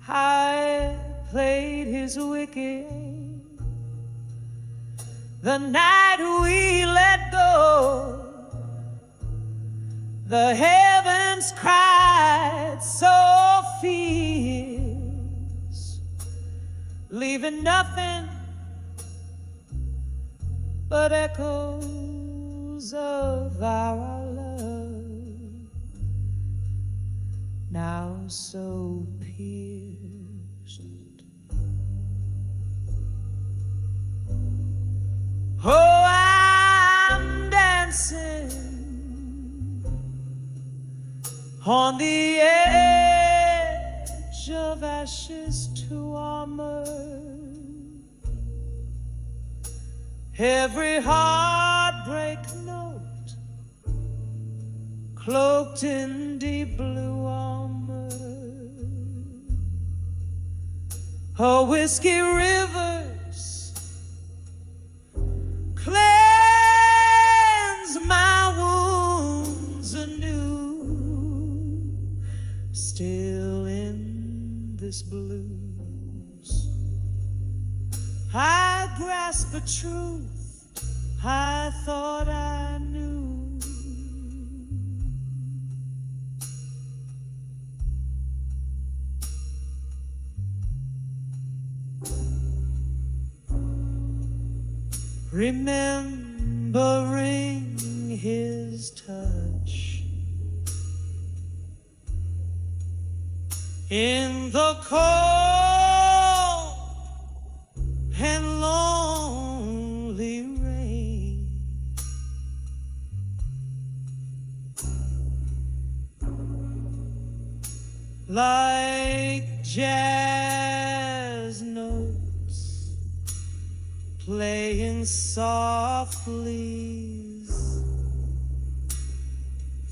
E: I played his wicked the night we let go. The heavens cried so fierce, leaving nothing but echoes of our love, now so pierced. Oh, I'm dancing on the edge of ashes to armor. Every heartbreak note cloaked in deep blue armor. Oh, whiskey rivers cleanse my wounds anew. Still in this blues I grasp a truth I thought I knew. Remembering his touch in the cold and lonely rain, like jazz notes playing softly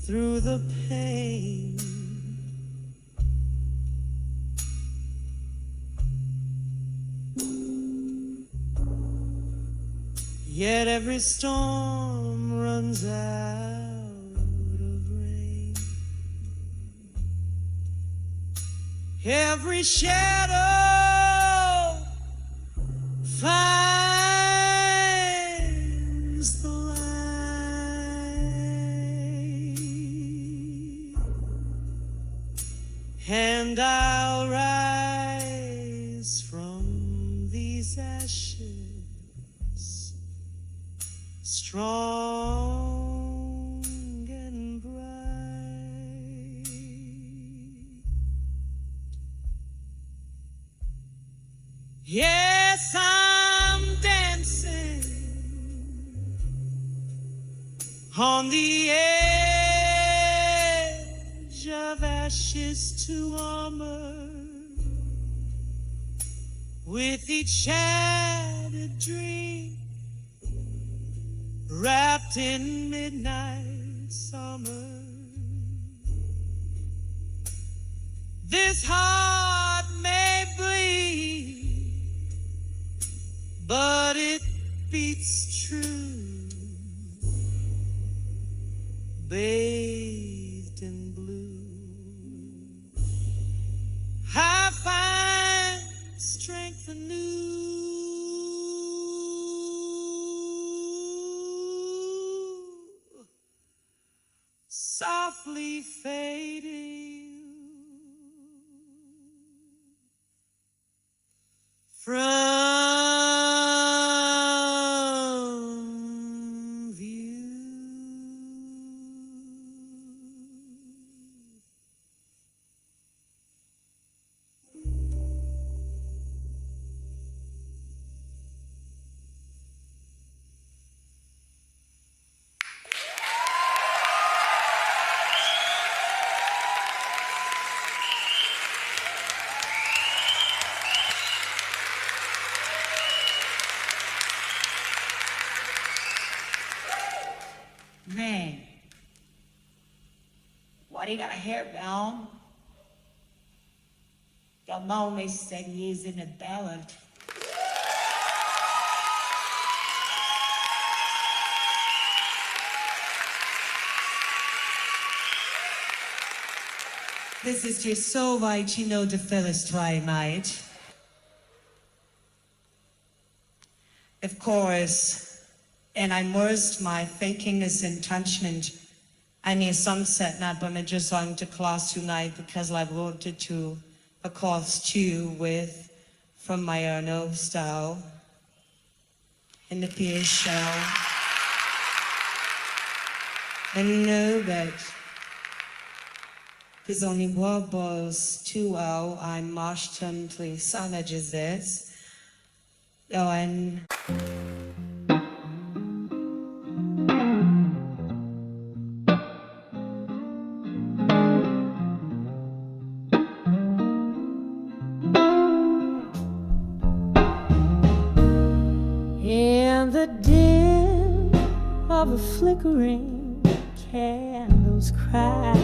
E: through the pain. Yet every storm runs out of rain. Every shadow finds the light, and I'll rise from these ashes strong and bright. Yes, I'm dancing on the edge of ashes to armor, with each shattered dream wrapped in midnight summer. This heart may bleed, but it beats true, bathed in blue. I find strength anew, softly fading from view.
F: Man, why do you got a hair down? Your mommy said he's in a ballad. This is your so white, you know the fellas try, mate. Of course, and I immersed my thinking is intention and a sunset not but I just going to class tonight because I wanted to a class too with from my own style in the peer show. And know that there's only one balls too well. I marched him to the savages this. Oh, and
A: in the dim of a flickering candle's cry,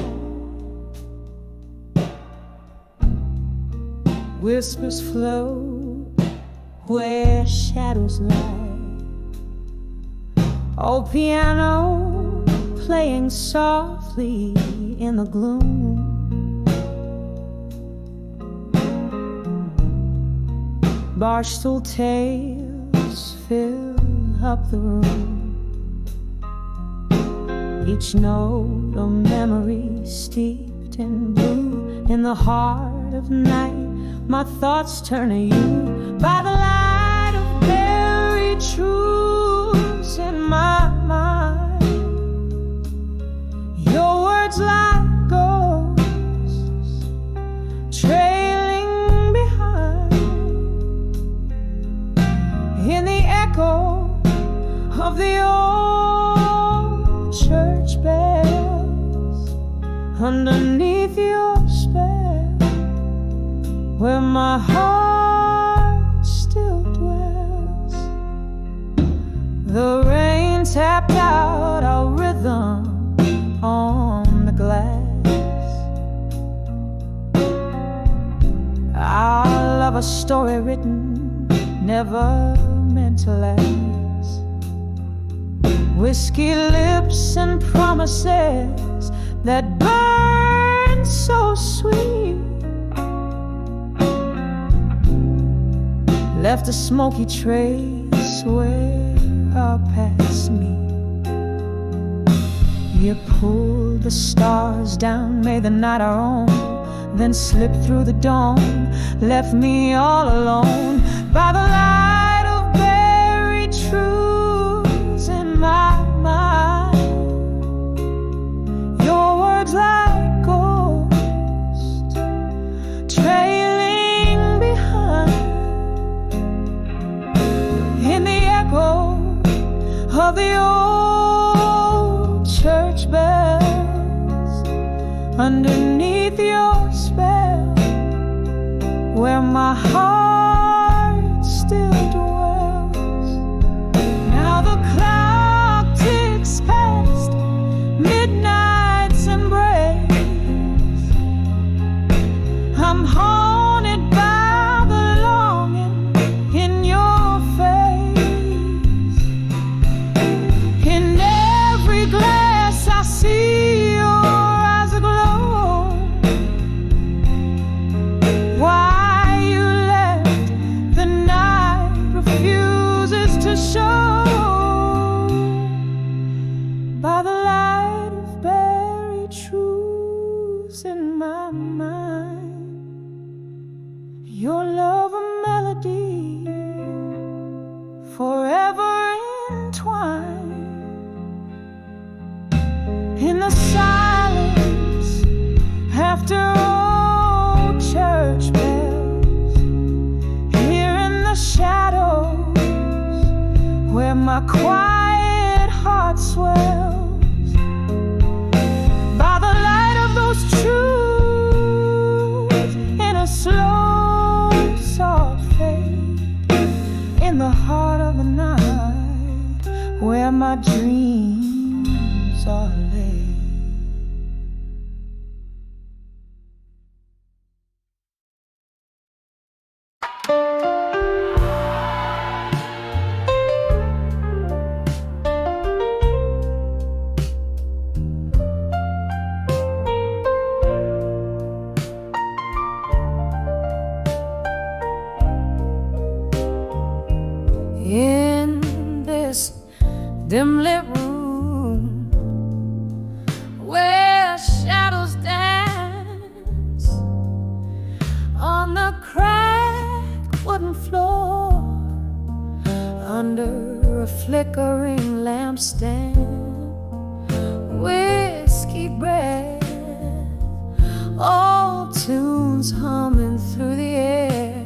A: whispers float where shadows lie. Oh, piano playing softly in the gloom. Barstool tales fill up the room. Each note a memory steeped in blue. In the heart of night, my thoughts turn to you. By the light of buried truths in my mind, your words like ghosts trailing behind. In the echo of the old church bells, underneath your spell, where my heart still dwells. The rain tapped out our rhythm on the glass. Our love a story written, never meant to last.
D: whiskey lips and promises that burn so sweet, left a smoky trace where our paths meet. You pulled the stars down, made the night our own, then slipped through the dawn, left me all alone by the light of buried truths in my mind. Your words like ghosts trailing behind in the echo of the old church bells, underneath your spell, where my heart still dwells. Now the clock ticks past midnight's embrace. I'm haunted by the longing in your face. In every glass I see your eyes aglow. Why you left the night refuses to show. By the light of buried truths in my mind, your love a melody forever entwined. In the silence after old church bells, here in the shadows where my quiet heart swells, by the light of those truths in a slow soft fade, in the heart of the night where my dreams are laid.
A: In this dim lit room where shadows dance on the cracked wooden floor under a flickering lampstand, whiskey breath, old tunes humming through the air.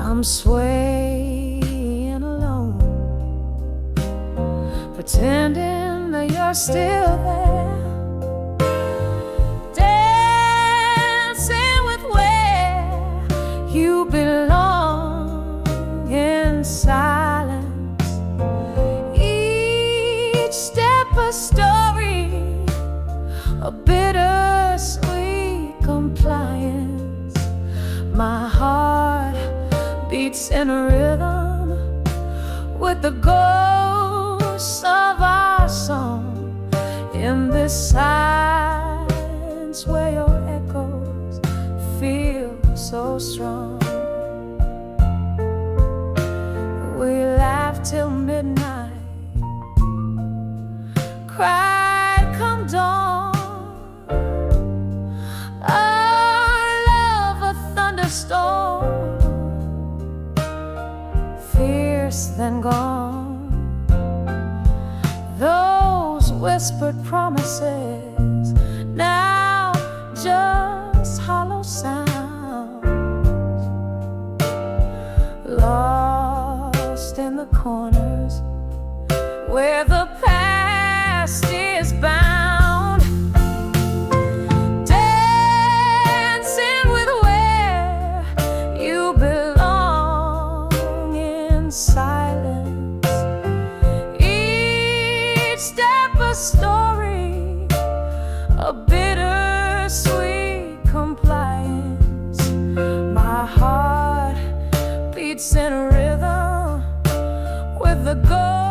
A: I'm swaying alone, pretending that you're still there, dancing with where you belong in silence. Each step a story, a bittersweet compliance. My heart beats in a rhythm with the ghosts of our song, in this silence where your echoes feel so strong. We laughed till midnight, cried come dawn, our love a thunderstorm, fierce then gone. Those whispered promises now just hollow sounds, lost in the corners where the past is bound, dancing with where you belong in silence. Each step a story, a bittersweet compliance. My heart beats in a rhythm with the ghost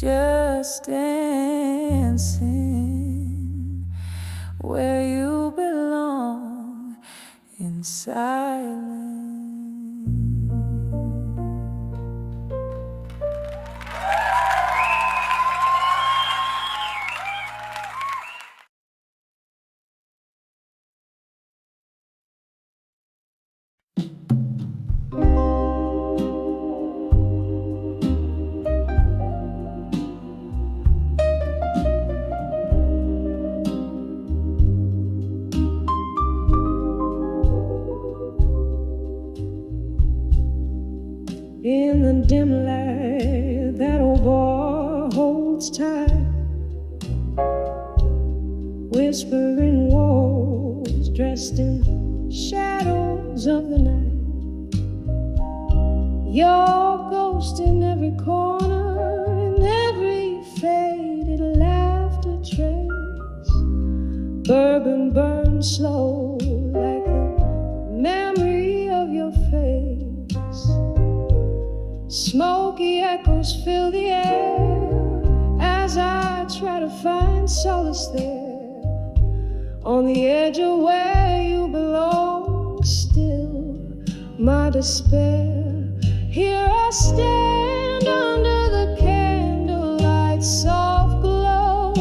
D: just dancing where you belong in silence.
G: In the dim light, that old bar holds tight, whispering walls dressed in shadows of the night. Your ghost in every corner, in every faded laughter trace. Bourbon burns slow like the memory of your face. Smoky echoes fill the air as I try to find solace there, on the edge of where you belong. Still, my despair. Here I stand under the candlelight, soft glow,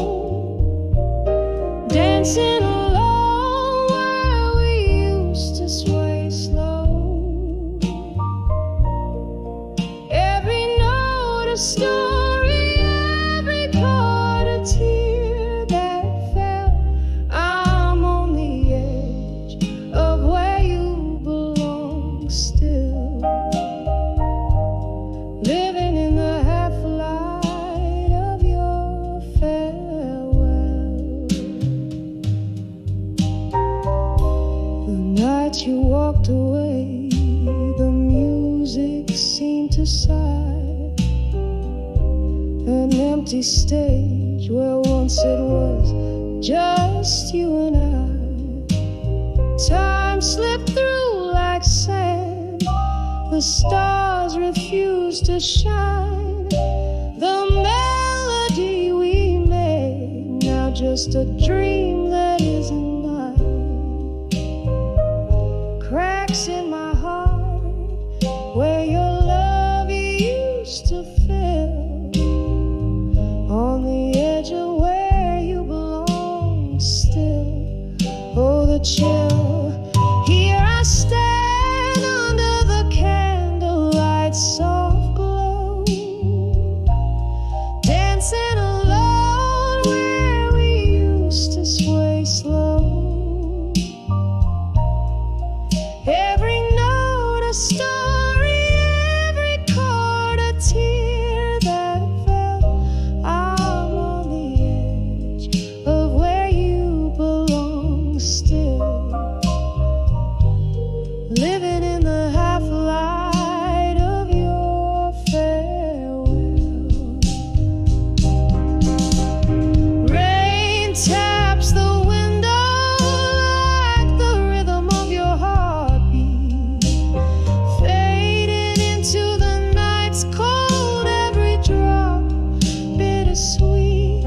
G: dancing alone where we used to sway slow. A story, every chord a tear that fell. I'm on the edge of where you belong still, living in the half light of your farewell. The night you walked away, the music seemed to sigh. An empty stage where once it was just you and I. Time slipped through like sand, the stars refused to shine. The melody we made, now just a dream that isn't mine. Cracks in my heart where your love used to fill, on the edge of where you belong still. Oh, the chill. Here I stand under the candlelight, soft glow, dancing alone where we used to sway slow. Every note a story, every chord a tear that fell. I'm on the edge of where you belong still, living in the half light of your farewell. Rain taps the window like the rhythm of your heartbeat, fading into the night's cold, every drop bittersweet.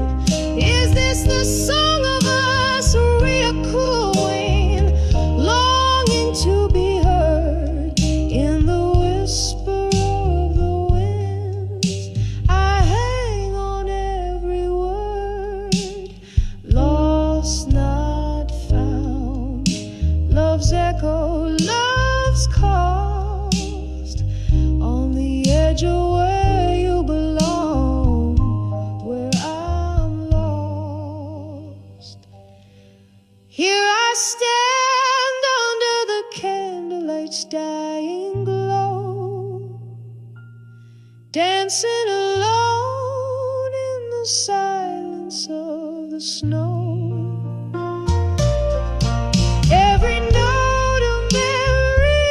G: Is this the song of us re-echoing, longing to be heard in the whisper of the winds? I hang on every word, lost, not found. Love's echo, love's cost, on the edge of where you belong, where I'm lost. Here I stand under the candlelight's dying glow, dancing alone in the silence of the snow. Every note a memory,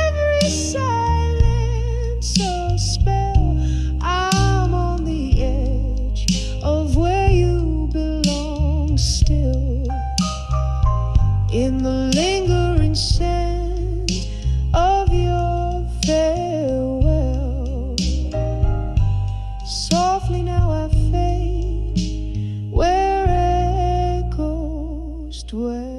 G: every silence a spell. I'm on the edge of where you belong still, in the lingering scent of your farewell. Softly now I
E: way.